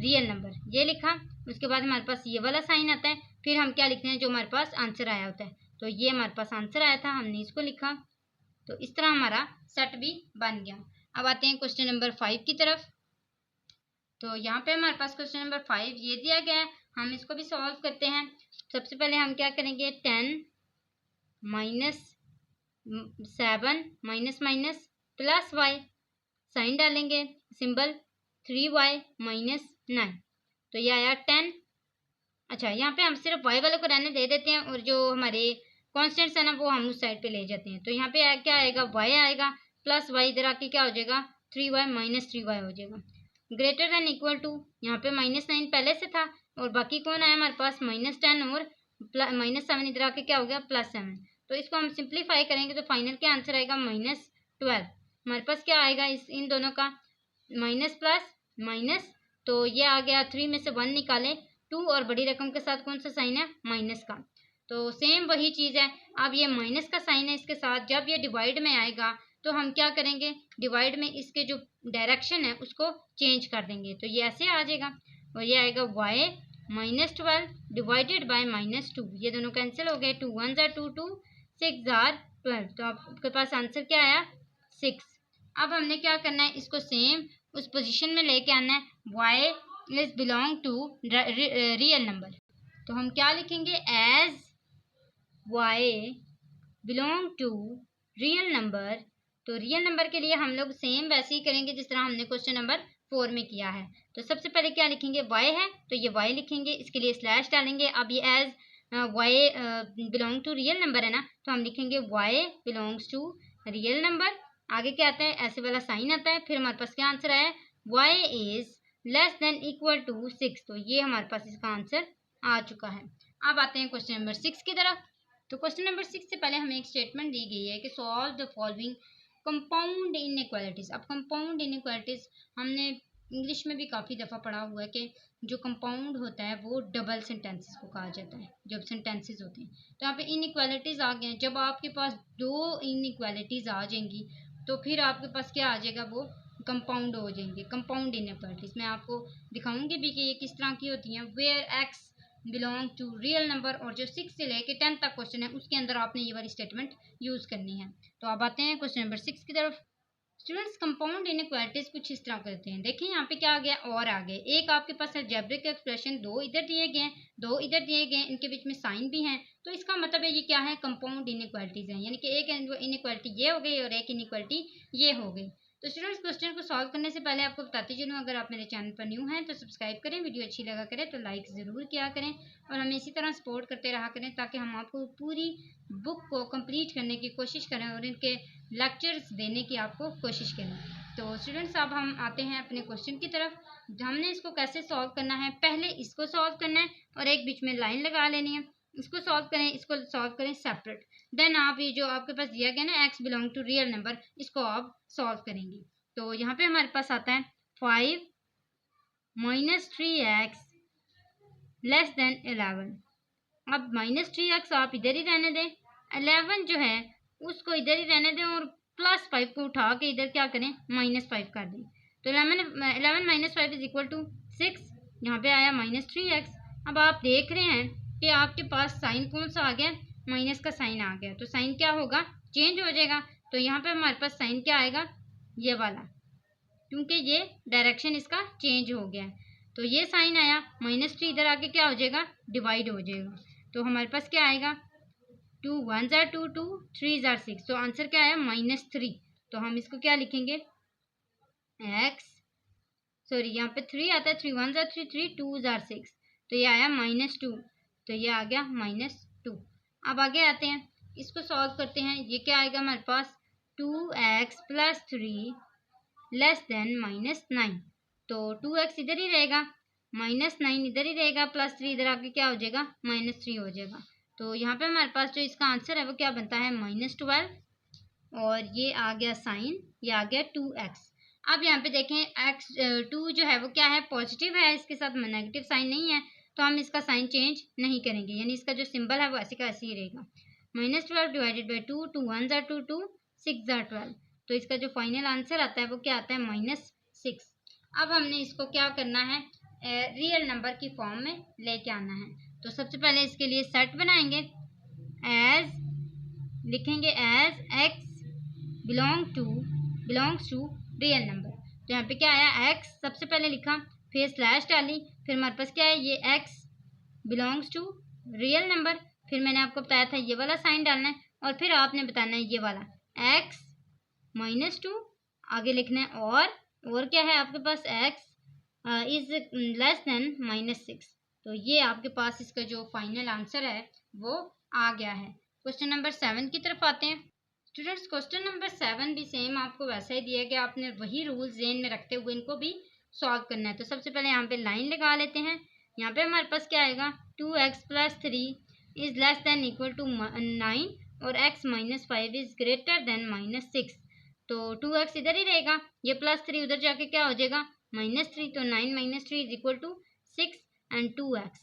रियल नंबर, ये लिखा। उसके बाद हमारे पास ये वाला साइन आता है, फिर हम क्या लिखते हैं जो हमारे पास आंसर आया होता है। तो ये हमारे पास आंसर आया था, हमने इसको लिखा। तो इस तरह हमारा सेट भी बन गया। अब आते हैं क्वेश्चन नंबर 5 की तरफ। तो यहाँ पे हमारे पास क्वेश्चन नंबर 5 ये दिया गया है, हम इसको भी सॉल्व करते हैं। सबसे पहले हम क्या करेंगे 10 -7 minus minus plus y, sign डालेंगे सिंबल 3y -9। तो ये आया 10। अच्छा यहाँ पे हम सिर्फ y वाले को रहने दे देते हैं और जो हमारे कॉन्स्टेंट्स है ना वो हम उस साइड पे ले जाते हैं। तो यहाँ पे क्या आएगा y आएगा प्लस y इधर आके क्या हो जाएगा 3y -3y हो जाएगा। ग्रेटर देन इक्वल टू, यहाँ पे -9 पहले से था और बाकी कौन आया हमारे पास -10 और -7 इधर आके क्या हो गया +7। तो इसको हम सिंप्लीफाई करेंगे तो फाइनल क्या आंसर आएगा -12। हमारे पास क्या आएगा इन दोनों का माइनस प्लस माइनस, तो ये आ गया 3 में से 1 निकाले 2 और बड़ी रकम के साथ कौन सा साइन है माइनस का। तो सेम वही चीज़ है, अब ये माइनस का साइन है इसके साथ, जब ये डिवाइड में आएगा तो हम क्या करेंगे डिवाइड में इसके जो डायरेक्शन है उसको चेंज कर देंगे। तो ये ऐसे आ जाएगा और ये आएगा y -12 डिवाइडेड बाय -2, ये दोनों कैंसिल हो गए, 2 1 ज़ार 2 2 6 ज़ार 12। तो आपके पास आंसर क्या आया 6। अब हमने क्या करना है इसको सेम उस पोजीशन में लेके आना है y is belong to real number. तो हम क्या लिखेंगे as y belong to real number. तो रियल नंबर के लिए हम लोग सेम वैसे ही करेंगे जिस तरह हमने क्वेश्चन नंबर 4 में किया है। तो सबसे पहले क्या लिखेंगे y है तो ये y लिखेंगे, इसके लिए स्लैश डालेंगे। अब ये as y belong to real number है ना, तो हम लिखेंगे y belongs to real number. आगे क्या आता है ऐसे वाला साइन आता है, फिर हमारे पास क्या आंसर आया y is less than equal to 6। तो ये हमारे पास इसका आंसर आ चुका है। अब आते हैं क्वेश्चन नंबर 6 की तरफ। तो क्वेश्चन नंबर 6 से पहले हमें एक स्टेटमेंट दी गई है कि solve the following compound inequalities. अब कंपाउंड इनइक्वालिटीज हमने इंग्लिश में भी काफ़ी दफ़ा पढ़ा हुआ है कि जो कंपाउंड होता है वो डबल सेंटेंसेस को कहा जाता है, जब सेंटेंसेस होते हैं। तो यहाँ पे इनइक्वालिटीज आ गए हैं, जब आपके पास दो इनइक्वालिटीज आ जाएंगी तो फिर आपके पास क्या आ जाएगा वो कंपाउंड हो जाएंगे, कंपाउंड इनइक्वालिटीज। मैं आपको दिखाऊंगी भी कि ये किस तरह की होती हैं। Where x belong to real number, और जो 6 से लेके 10 तक क्वेश्चन है उसके अंदर आपने ये वाली स्टेटमेंट यूज़ करनी है। तो अब आते हैं क्वेश्चन नंबर 6 की तरफ। स्टूडेंट्स कंपाउंड इनइक्वालिटीज कुछ इस तरह करते हैं। देखिए यहाँ पे क्या आ गया, और आ गए। एक आपके पास अलजेब्रिक एक्सप्रेशन, दो इधर दिए गए हैं, दो इधर दिए गए हैं, इनके बीच में साइन भी हैं, तो इसका मतलब है ये क्या है, कंपाउंड इनइक्वालिटीज हैं। यानी कि एक इनइक्वालिटी ये हो गई और एक इनइक्वालिटी ये हो गई। तो स्टूडेंट्स क्वेश्चन को सॉल्व करने से पहले आपको बताती चलूँ, अगर आप मेरे चैनल पर न्यू हैं तो सब्सक्राइब करें, वीडियो अच्छी लगा करें तो लाइक ज़रूर किया करें और हमें इसी तरह सपोर्ट करते रहा करें ताकि हम आपको पूरी बुक को कंप्लीट करने की कोशिश करें और इनके लेक्चर्स देने की आपको कोशिश करें। तो स्टूडेंट्स अब हम आते हैं अपने क्वेश्चन की तरफ। हमने इसको कैसे सॉल्व करना है, पहले इसको सॉल्व करना है और एक बीच में लाइन लगा लेनी है। इसको सॉल्व करें, इसको सॉल्व करें सेपरेट। देन आप ये जो आपके पास दिया गया ना, x belong to real number, इसको आप सॉल्व करेंगे। तो यहाँ पे हमारे पास आता है 5 माइनस 3x लेस देन 11। अब माइनस 3x आप इधर ही रहने दें, 11 जो है उसको इधर ही रहने दें और प्लस 5 को उठा के इधर क्या करें, माइनस 5 कर दें। तो 11 माइनस 5 इज इक्वल टू 6। यहाँ पे आया माइनस 3x। अब आप देख रहे हैं कि आपके पास साइन कौन सा आ गया, माइनस का साइन आ गया, तो साइन क्या होगा, चेंज हो जाएगा। तो यहाँ पे हमारे पास साइन क्या आएगा, ये वाला, क्योंकि ये डायरेक्शन इसका चेंज हो गया है। तो ये साइन आया, माइनस 3 इधर आके क्या हो जाएगा, डिवाइड हो जाएगा। तो हमारे पास क्या आएगा, 2 1 जार 2 2 3 जार 6। तो आंसर क्या आया, -3। तो हम इसको क्या लिखेंगे, एक्स, सॉरी यहाँ पे 3 आता है, 3 1 जार 3 3 2 जार 6, तो ये आया -2। तो ये आ गया -2। अब आगे आते हैं, इसको सॉल्व करते हैं। ये क्या आएगा हमारे पास, 2x + 3 लेस देन -9। तो 2x इधर ही रहेगा, -9 इधर ही रहेगा, +3 इधर आके क्या हो जाएगा, -3 हो जाएगा। तो यहाँ पे हमारे पास जो इसका आंसर है वो क्या बनता है, -12। और ये आ गया साइन, ये आ गया 2x। अब यहाँ पे देखें x 2 जो है वो क्या है, पॉजिटिव है, इसके साथ नेगेटिव साइन नहीं है, तो हम इसका साइन चेंज नहीं करेंगे, यानी इसका जो सिंबल है वो ऐसे का ऐसे ही रहेगा। -12 डिवाइडेड बाई 2, 2 1 जार 2 2 6 जार 12। तो इसका जो फाइनल आंसर आता है वो क्या आता है, -6। अब हमने इसको क्या करना है, रियल नंबर की फॉर्म में लेके आना है। तो सबसे पहले इसके लिए सेट बनाएंगे, एज लिखेंगे as x belongs to real number. तो यहाँ पे क्या आया, x सबसे पहले लिखा, फिर स्लैश डाली, फिर हमारे पास क्या है, ये x belongs to real number, फिर मैंने आपको बताया था ये वाला साइन डालना है और फिर आपने बताना है ये वाला x -2 आगे लिखना है, और क्या है आपके पास, x इज लेस देन -6। तो ये आपके पास इसका जो फाइनल आंसर है वो आ गया है। क्वेश्चन नंबर 7 की तरफ आते हैं। स्टूडेंट्स क्वेश्चन नंबर 7 भी सेम आपको वैसा ही दिया गया, आपने वही रूल्स ज़हन में रखते हुए इनको भी सॉल्व करना है। तो सबसे पहले यहाँ पे लाइन लगा लेते हैं। यहाँ पे हमारे पास क्या आएगा, 2x + 3 is less than equal to 9 और x - 5 इज ग्रेटर देन -6। तो 2x इधर ही रहेगा, ये +3 उधर जाके क्या हो जाएगा, -3। तो 9 - 3 is equal to 6 and 2x।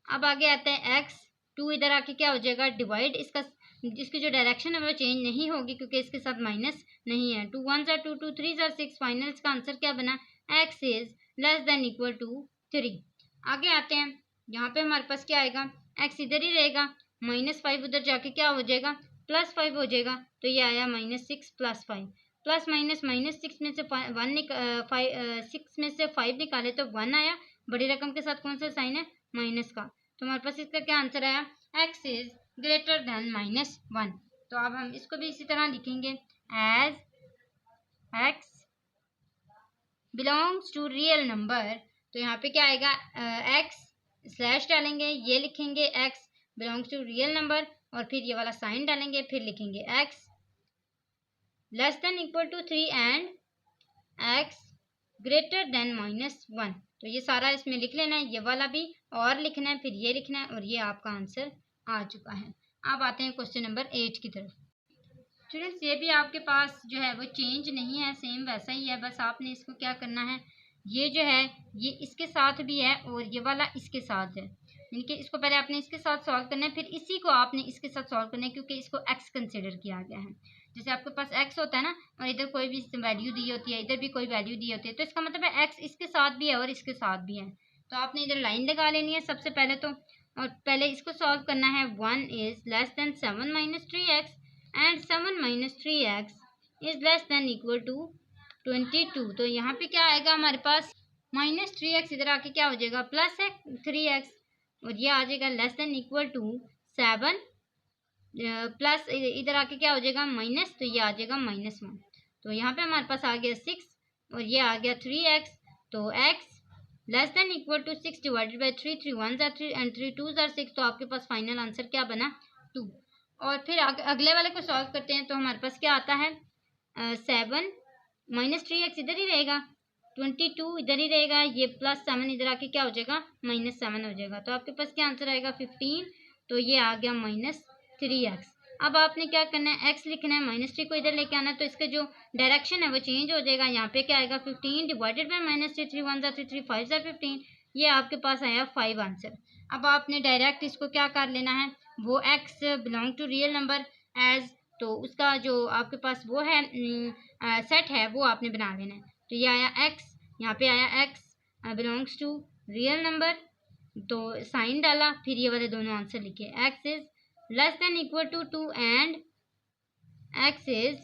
अब आगे आता है x, 2 इधर आके क्या हो जाएगा, डिवाइड, इसकी जो डायरेक्शन है वो चेंज नहीं होगी क्योंकि इसके साथ माइनस नहीं है। 2 1 जार 2 2 3 जार 6। फाइनल इसका आंसर क्या बना, x is less than equal to 3। आगे आते हैं, यहाँ पे हमारे पास क्या आएगा, x इधर ही रहेगा, -5 उधर जाके क्या हो जाएगा, +5 हो जाएगा। तो ये आया -6 + 5, प्लस माइनस -6 में से 6 में से 5 निकाले तो 1 आया। बड़ी रकम के साथ कौन सा साइन है, माइनस का। तो हमारे पास इसका क्या आंसर आया, x इज ग्रेटर देन -1। तो अब हम इसको भी इसी तरह लिखेंगे, as x belongs to real number. तो यहाँ पे क्या आएगा, x स्लैश डालेंगे, ये लिखेंगे x belongs to real number और फिर ये वाला साइन डालेंगे, फिर लिखेंगे x less than equal to 3 and x greater than -1। तो ये सारा इसमें लिख लेना है, ये वाला भी और लिखना है, फिर ये लिखना है और ये आपका आंसर आ चुका है। अब आते हैं क्वेश्चन नंबर 8 की तरफ। स्टूडेंट्स ये भी आपके पास जो है वो चेंज नहीं है, सेम वैसा ही है, बस आपने इसको क्या करना है, ये जो है ये इसके साथ भी है और ये वाला इसके साथ है, यानी कि इसको पहले आपने इसके साथ सॉल्व करना है, फिर इसी को आपने इसके साथ सॉल्व करना है क्योंकि इसको x कंसिडर किया गया है। जैसे आपके पास x होता है ना और इधर कोई भी वैल्यू दी होती है, इधर भी कोई वैल्यू दी होती है, तो इसका मतलब है x इसके साथ भी है और इसके साथ भी है। तो आपने इधर लाइन लगा लेनी है सबसे पहले तो, और पहले इसको सॉल्व करना है। 1 is less than 7 - 3x and 7 - 3x is less than equal to 22। तो यहाँ पे क्या आएगा हमारे पास -3x, इधर आके क्या हो जाएगा प्लस 3x, और ये आ जाएगा less than equal to 7 plus इधर आके क्या हो जाएगा माइनस, तो ये आ जाएगा -1। तो यहाँ पे हमारे पास आ गया 6 और ये आ गया 3x। तो x less than equal to 6 divided by 3, 3 1 जार 3 एंड 3 2 जार 6। तो आपके पास फाइनल आंसर क्या बना 2। और फिर अगले वाले को सॉल्व करते हैं। तो हमारे पास क्या आता है 7 -3x इधर ही रहेगा, 22 इधर ही रहेगा, ये +7 इधर आके क्या हो जाएगा -7 हो जाएगा। तो आपके पास क्या आंसर आएगा 15। तो ये आ गया -3x। अब आपने क्या करना है x लिखना है, -3 को इधर लेके आना है, तो इसका जो डायरेक्शन है वो चेंज हो जाएगा। यहाँ पे क्या आएगा 15 डिवाइडेड बाई -3, 3 1 जार 3, 3 5 जार 15, ये आपके पास आया 5 आंसर। अब आपने डायरेक्ट इसको क्या कर लेना है, वो x belong to real number as, तो उसका जो आपके पास वो है सेट है वो आपने बना लेना है। तो ये आया x, यहाँ पे आया x belongs to real number, तो साइन डाला, फिर ये वाले दोनों आंसर लिखे, x is less than equal to 2 and x is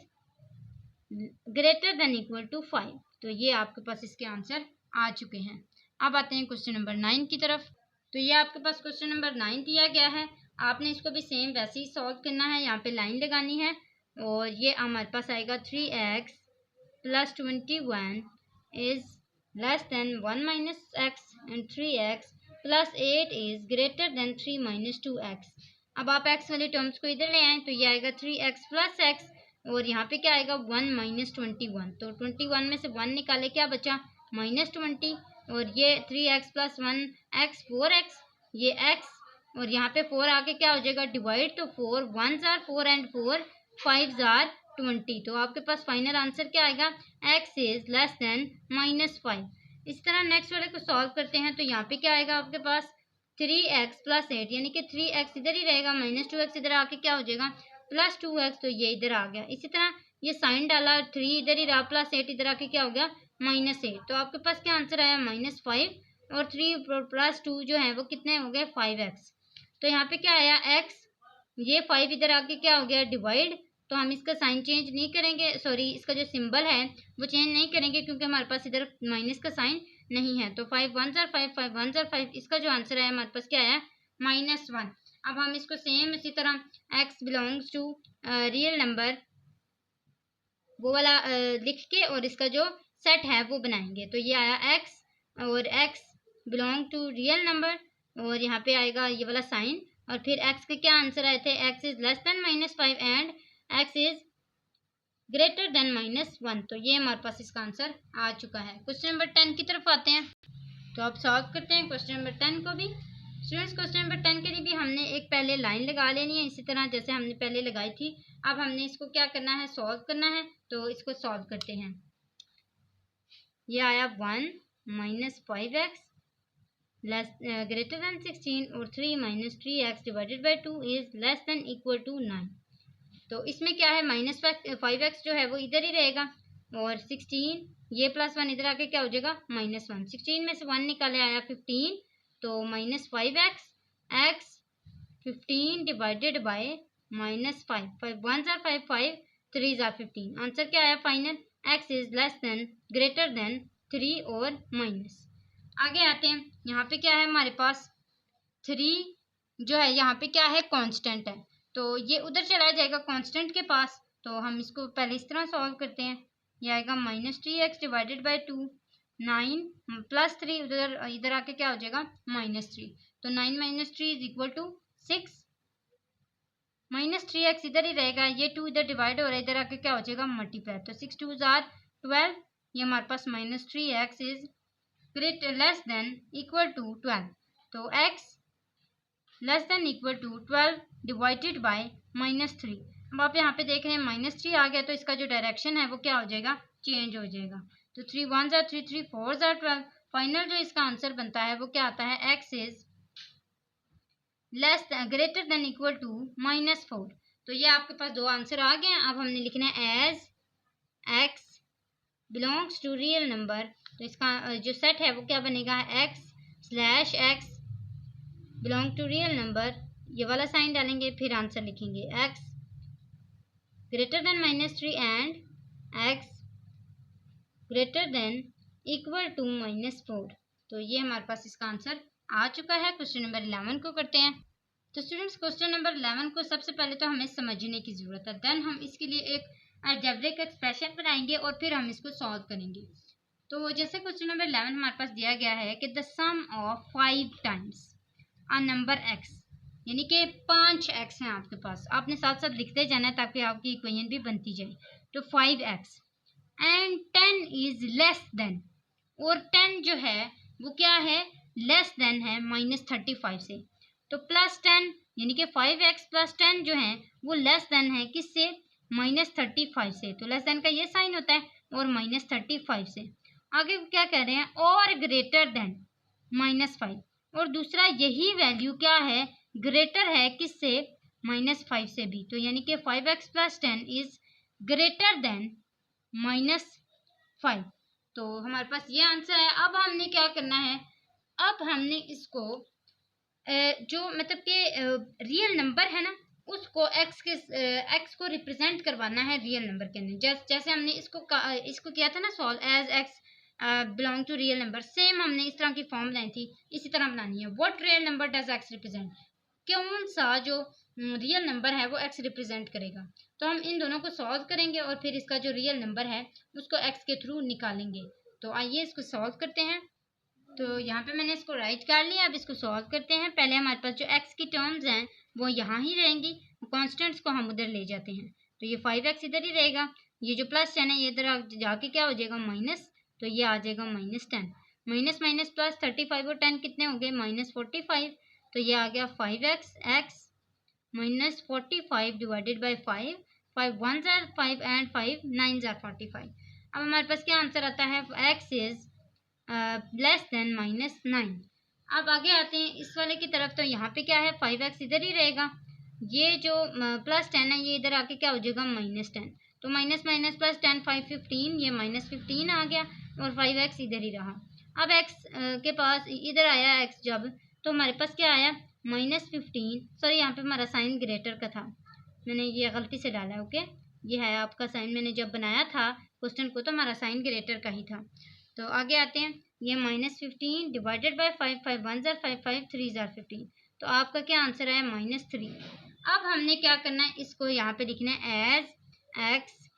greater than equal to 5। तो ये आपके पास इसके आंसर आ चुके हैं। अब आते हैं क्वेश्चन नंबर 9 की तरफ। तो ये आपके पास क्वेश्चन नंबर 9 दिया गया है, आपने इसको भी सेम वैसे ही सॉल्व करना है। यहाँ पे लाइन लगानी है और ये हमारे पास आएगा 3x plus 21 is less then 1 minus x and 3x plus 8 is greater than 3 minus 2x। अब आप x वाले टर्म्स को इधर ले आए, तो ये आएगा 3x प्लस x, और यहाँ पे क्या आएगा 1 माइनस 21। तो 21 में से 1 निकाले, क्या बचा -20, और ये 3x प्लस 1x 4x, ये x, और यहाँ पे 4 आके क्या हो जाएगा डिवाइड, तो 4 1 जार 4 एंड 4 5 जार 20। तो आपके पास फाइनल आंसर क्या आएगा x इज लेस देन -5। इस तरह नेक्स्ट वाले को सॉल्व करते हैं। तो यहाँ पे क्या आएगा आपके पास 3x प्लस 8, यानी कि 3x इधर ही रहेगा, -2x इधर आके क्या हो जाएगा प्लस 2x, तो ये इधर आ गया। इसी तरह ये साइन डाला, 3 इधर ही रहा, प्लस 8 इधर आके क्या हो गया -8। तो आपके पास क्या आंसर आया -5, और 3 प्लस 2 जो है वो कितने हो गए 5x। तो यहाँ पे क्या आया x, ये 5 इधर आके क्या हो गया डिवाइड, तो हम इसका साइन चेंज नहीं करेंगे, सॉरी इसका जो सिंबल है वो चेंज नहीं करेंगे क्योंकि हमारे पास इधर माइनस का साइन नहीं है। तो 5 1 जार 5, 5 1 जार 5, इसका जो आंसर है हमारे पास क्या आया -1। अब हम इसको सेम इसी तरह x belongs to real number वो वाला लिख के और इसका जो सेट है वो बनाएंगे। तो ये आया x, और x belong to real number, और यहाँ पे आएगा ये वाला साइन, और फिर x के क्या आंसर आए थे, x is less then -5 and x is greater than -1। तो ये हमारे पास इसका आंसर आ चुका है। क्वेश्चन नंबर 10 की तरफ आते हैं। तो अब सॉल्व करते हैं क्वेश्चन नंबर 10 को भी। स्टूडेंट्स क्वेश्चन नंबर 10 के लिए भी हमने एक पहले लाइन लगा लेनी है, इसी तरह जैसे हमने पहले लगाई थी। अब हमने इसको क्या करना है सॉल्व करना है। तो इसको सॉल्व करते हैं। ये आया 1 माइनस 5x ग्रेटर देन 16, और 3 minus 3x divided by 2 is less than equal to 9। तो इसमें क्या है -5x जो है वो इधर ही रहेगा, और 16 ये +1 इधर आके क्या हो जाएगा -1। 16 में से 1 निकाले आया 15, तो -5x x 15 divided by -5, 5 1 jar 5, 5 3 जार 15। आंसर क्या आया final, x is less then greater than 3 और माइनस। आगे आते हैं। यहाँ पे क्या है हमारे पास 3 जो है यहाँ पे क्या है कांस्टेंट है, तो ये उधर चला जाएगा कांस्टेंट के पास। तो हम इसको पहले इस तरह सॉल्व करते हैं। ये आएगा -3x डिवाइडेड बाई 2, 9 प्लस 3 उधर इधर आके क्या हो जाएगा -3। तो 9 minus 3 is equal to 6, -3x इधर ही रहेगा, ये 2 इधर डिवाइड हो रहा है, इधर आके क्या हो जाएगा मल्टीप्लाई। तो 6 2 जार 12, ये हमारे पास -3x is greater less than equal to 12। तो x less than equal to 12 divided by -3। अब आप यहाँ पे देख रहे हैं -3 आ गया, तो इसका जो डायरेक्शन है वो क्या हो जाएगा चेंज हो जाएगा। तो 3 1 जार 3, 3 4 जार 12, फाइनल जो इसका आंसर बनता है वो क्या आता है x is less greater than equal to -4। तो ये आपके पास दो आंसर आ गए हैं। अब हमने लिखना है as x belongs to real number, तो इसका जो सेट है वो क्या बनेगा x/x belong to real number, ये वाला साइन डालेंगे, फिर आंसर लिखेंगे x greater than -3 and x greater than equal to -4। तो ये हमारे पास इसका आंसर आ चुका है। क्वेश्चन नंबर 11 को करते हैं। तो स्टूडेंट्स क्वेश्चन नंबर 11 को सबसे पहले तो हमें समझने की ज़रूरत है, देन हम इसके लिए एक अलजेब्रिक एक्सप्रेशन बनाएंगे और फिर हम इसको सॉल्व करेंगे। तो जैसे क्वेश्चन नंबर 11 हमारे पास दिया गया है कि the sum of 5 times a number x, यानी कि 5 x हैं आपके पास, आपने साथ साथ लिखते जाना है ताकि आपकी इक्वेशन भी बनती जाए। तो 5x and 10 is less then, और 10 जो है वो क्या है, लेस देन है -35 से। तो +10 यानी कि 5x + 10 जो है वो लेस देन है किससे, -35 से। तो लेस देन का ये साइन होता है और -35 से। आगे क्या कह रहे हैं, और ग्रेटर देन -5, और दूसरा यही वैल्यू क्या है, ग्रेटर है किससे, -5 से भी। तो यानी कि 5x + 10 इज ग्रेटर देन -5। तो हमारे पास ये आंसर है। अब हमने क्या करना है, अब हमने इसको जो मतलब कि रियल नंबर है ना, उसको एक्स को रिप्रेजेंट करवाना है रियल नंबर के अंदर। जैसे हमने इसको किया था ना solve, as x belong to real number, same हमने इस तरह की फॉर्म बनाई थी, इसी तरह बनानी है। What real number does x represent, कौन सा जो रियल नंबर है वो एक्स रिप्रेजेंट करेगा। तो हम इन दोनों को सॉल्व करेंगे और फिर इसका जो रियल नंबर है उसको एक्स के थ्रू निकालेंगे। तो आइए इसको सॉल्व करते हैं। तो यहाँ पे मैंने इसको राइट कर लिया। अब इसको सॉल्व करते हैं। पहले हमारे पास जो एक्स की टर्म्स हैं वो यहाँ ही रहेंगी, कॉन्स्टेंट्स को हम उधर ले जाते हैं। तो ये 5x इधर ही रहेगा, ये जो +10 है ये इधर जाके क्या हो जाएगा, माइनस, तो ये आ जाएगा -10। माइनस माइनस प्लस 35 और 10 कितने हो गए, -45। तो ये आ गया 5x x -45 divided by 5, 5 1s are 5 and 5 9s are 45। अब हमारे पास क्या आंसर आता है, x इज लेस देन -9। अब आगे आते हैं इस वाले की तरफ। तो यहाँ पे क्या है, 5x इधर ही रहेगा, ये जो +10 है ये इधर आके क्या हो जाएगा, -10। तो माइनस माइनस प्लस 10 5 15, ये -15 आ गया और 5x इधर ही रहा। अब x के पास इधर आया x जब, तो हमारे पास क्या आया, -15। सॉरी यहाँ पे हमारा साइन ग्रेटर का था, मैंने ये गलती से डाला, ओके। ये है आपका साइन, मैंने जब बनाया था क्वेश्चन को तो हमारा साइन ग्रेटर का ही था। तो आगे आते हैं, ये -15 divided by 5, 5 1s are 5, 5 3s are 15। तो आपका क्या आंसर है, -3। अब हमने क्या करना है, इसको यहाँ पे लिखना है as x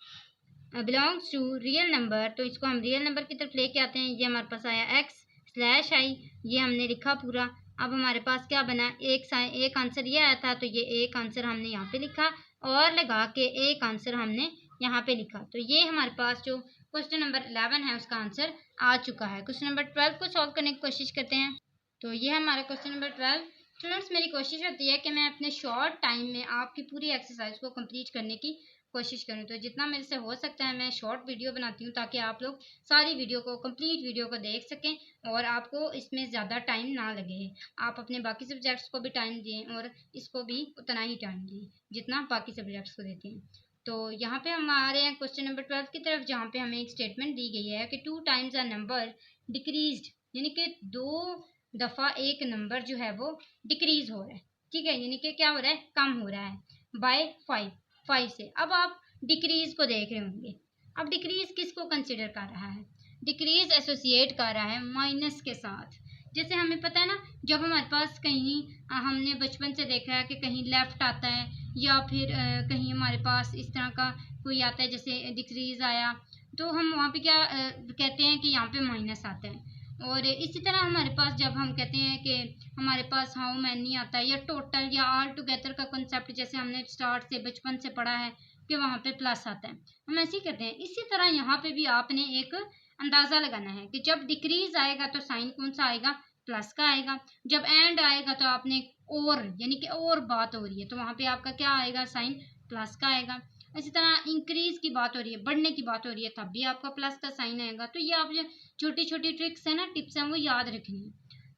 belongs to real number. तो इसको हम रियल नंबर की तरफ लेके आते हैं। ये हमारे पास आया x/i, ये हमने लिखा पूरा। अब हमारे पास क्या बना, एक आंसर ये आया था, तो ये एक आंसर हमने यहाँ पे लिखा और लगा के एक आंसर हमने यहाँ पे लिखा। तो ये हमारे पास जो क्वेश्चन नंबर 11 है उसका आंसर आ चुका है। क्वेश्चन नंबर 12 को सॉल्व करने की कोशिश करते हैं। तो ये है हमारा क्वेश्चन नंबर 12। स्टूडेंट्स मेरी कोशिश होती है कि मैं अपने शॉर्ट टाइम में आपकी पूरी एक्सरसाइज को कंप्लीट करने की कोशिश करूँ। तो जितना मेरे से हो सकता है मैं शॉर्ट वीडियो बनाती हूँ ताकि आप लोग सारी वीडियो को, कंप्लीट वीडियो को देख सकें और आपको इसमें ज़्यादा टाइम ना लगे। आप अपने बाकी सब्जेक्ट्स को भी टाइम दें और इसको भी उतना ही टाइम दें जितना बाकी सब्जेक्ट्स को देते हैं। तो यहाँ पे हम आ रहे हैं क्वेश्चन नंबर 12 की तरफ, जहाँ पे हमें एक स्टेटमेंट दी गई है कि 2 टाइम्स अ नंबर डिक्रीज्ड, यानी कि 2 दफ़ा एक नंबर जो है वो डिक्रीज हो रहा है, ठीक है, यानी कि क्या हो रहा है, कम हो रहा है, बाय 5 से। अब आप डिक्रीज को देख रहे होंगे। अब डिक्रीज किसको कंसिडर कर रहा है, डिक्रीज एसोसिएट कर रहा है माइनस के साथ। जैसे हमें पता है ना, जब हमारे पास कहीं हमने बचपन से देखा है कि कहीं लेफ्ट आता है या फिर कहीं हमारे पास इस तरह का कोई आता है, जैसे डिक्रीज आया, तो हम वहाँ पे क्या कहते हैं कि यहाँ पे माइनस आता है। और इसी तरह हमारे पास जब हम कहते हैं कि हमारे पास हाउ मैनी आता है या टोटल या ऑल टुगेदर का कंसेप्ट, जैसे हमने स्टार्ट से बचपन से पढ़ा है कि वहाँ पे प्लस आता है, हम ऐसे ही कहते हैं। इसी तरह यहाँ पे भी आपने एक अंदाज़ा लगाना है कि जब डिक्रीज आएगा तो साइन कौन सा आएगा, प्लस का आएगा। जब एंड आएगा तो आपने और, यानी कि और बात हो रही है, तो वहाँ पे आपका क्या आएगा, साइन प्लस का आएगा। इसी तरह इंक्रीज की बात हो रही है, बढ़ने की बात हो रही है, तब भी आपका प्लस का साइन आएगा। तो ये आप जो छोटी छोटी ट्रिक्स है ना, टिप्स हैं, वो याद रखनी है।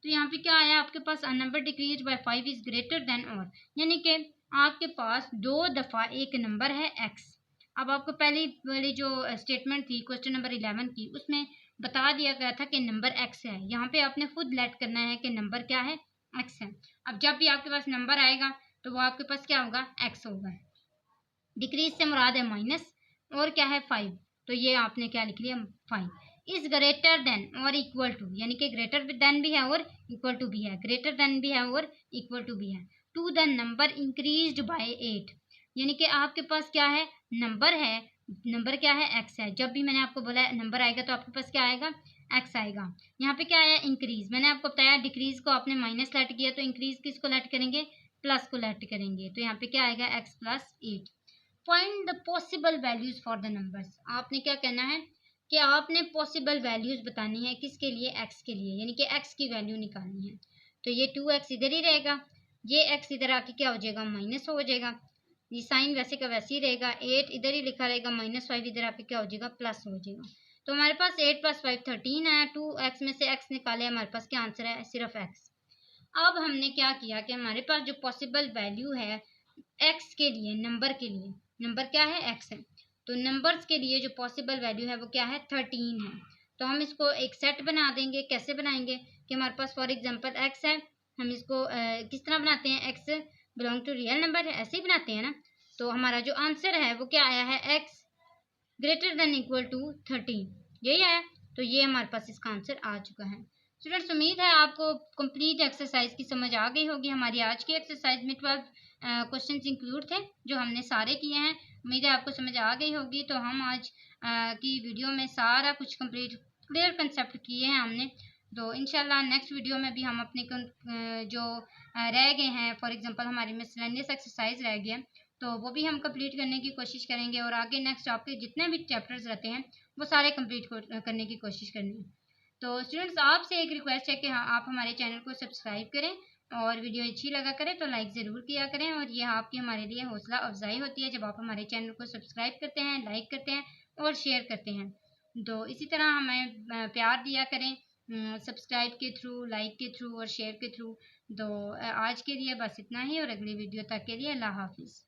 तो यहाँ पे क्या आया आपके पास, a number decrease by 5 is greater than, और यानी कि आपके पास 2 दफ़ा एक नंबर है x। अब आपको पहली वाली जो स्टेटमेंट थी क्वेश्चन नंबर 11 की, उसमें बता दिया गया था कि नंबर x है। यहाँ पे आपने खुद लेट करना है कि नंबर क्या है, x है। अब जब भी आपके पास नंबर आएगा तो वो आपके पास क्या होगा, x होगा। डिक्रीज से मुराद है माइनस, और क्या है 5, तो ये आपने क्या लिख लिया 5 इज ग्रेटर देन और इक्वल टू, यानी कि ग्रेटर देन भी है और इक्वल टू भी है, ग्रेटर देन भी है और इक्वल टू भी है, to the number increased by 8, यानी कि आपके पास क्या है नंबर है, नंबर क्या है एक्स है। जब भी मैंने आपको बोला नंबर आएगा तो आपके पास क्या आएगा एक्स आएगा। यहाँ पे क्या आया इंक्रीज, मैंने आपको बताया डिक्रीज को आपने माइनस लेट किया तो इंक्रीज किसको लेट करेंगे प्लस को लेट करेंगे, तो यहाँ पे क्या आएगा x plus 8। Find the possible values for the numbers, आपने क्या करना है कि आपने पॉसिबल वैल्यूज बतानी है किसके लिए एक्स के लिए, यानी कि एक्स की वैल्यू निकालनी है। तो ये 2x इधर ही रहेगा, ये x इधर आके क्या हो जाएगा माइनस हो जाएगा, ये साइन वैसे का वैसे ही रहेगा, 8 इधर ही लिखा रहेगा, -5 इधर आके क्या हो जाएगा प्लस हो जाएगा। तो हमारे पास 8 + 5 13 है, 2x में से x निकाले, हमारे पास क्या आंसर है सिर्फ x। अब हमने क्या किया कि हमारे पास जो पॉसिबल वैल्यू है x के लिए, नंबर के लिए, नंबर क्या है x है, तो नंबर्स के लिए जो पॉसिबल वैल्यू है वो क्या है 13 है। तो हम इसको एक सेट बना देंगे, कैसे बनाएंगे कि हमारे पास फॉर एग्जांपल x है, हम इसको किस तरह बनाते हैं x belong to real number है, ऐसे ही बनाते हैं ना। तो हमारा जो आंसर है वो क्या आया है x greater than equal to 13, यही आया। तो ये हमारे पास इसका आंसर आ चुका है। स्टूडेंट्स उम्मीद है आपको कंप्लीट एक्सरसाइज की समझ आ गई होगी। हमारी आज की एक्सरसाइज में 12 क्वेश्चंस इंक्लूड थे जो हमने सारे किए हैं, उम्मीद है आपको समझ आ गई होगी। तो हम आज की वीडियो में सारा कुछ कंप्लीट क्लियर कंसेप्ट किए हैं हमने। तो इंशाल्लाह नेक्स्ट वीडियो में भी हम अपने जो रह गए हैं, फॉर एग्जांपल हमारी मिसलेनियस एक्सरसाइज रह गया तो वो भी हम कंप्लीट करने की कोशिश करेंगे, और आगे नेक्स्ट आपके जितने भी चैप्टर्स रहते हैं वो सारे कंप्लीट करने की कोशिश करनी है। तो स्टूडेंट्स आपसे एक रिक्वेस्ट है कि हाँ आप हमारे चैनल को सब्सक्राइब करें, और वीडियो अच्छी लगा करें तो लाइक ज़रूर किया करें, और यह आपकी हमारे लिए हौसला अफजाई होती है जब आप हमारे चैनल को सब्सक्राइब करते हैं, लाइक करते हैं और शेयर करते हैं। तो इसी तरह हमें प्यार दिया करें सब्सक्राइब के थ्रू, लाइक के थ्रू और शेयर के थ्रू। तो आज के लिए बस इतना ही, और अगली वीडियो तक के लिए अल्लाह हाफिज़।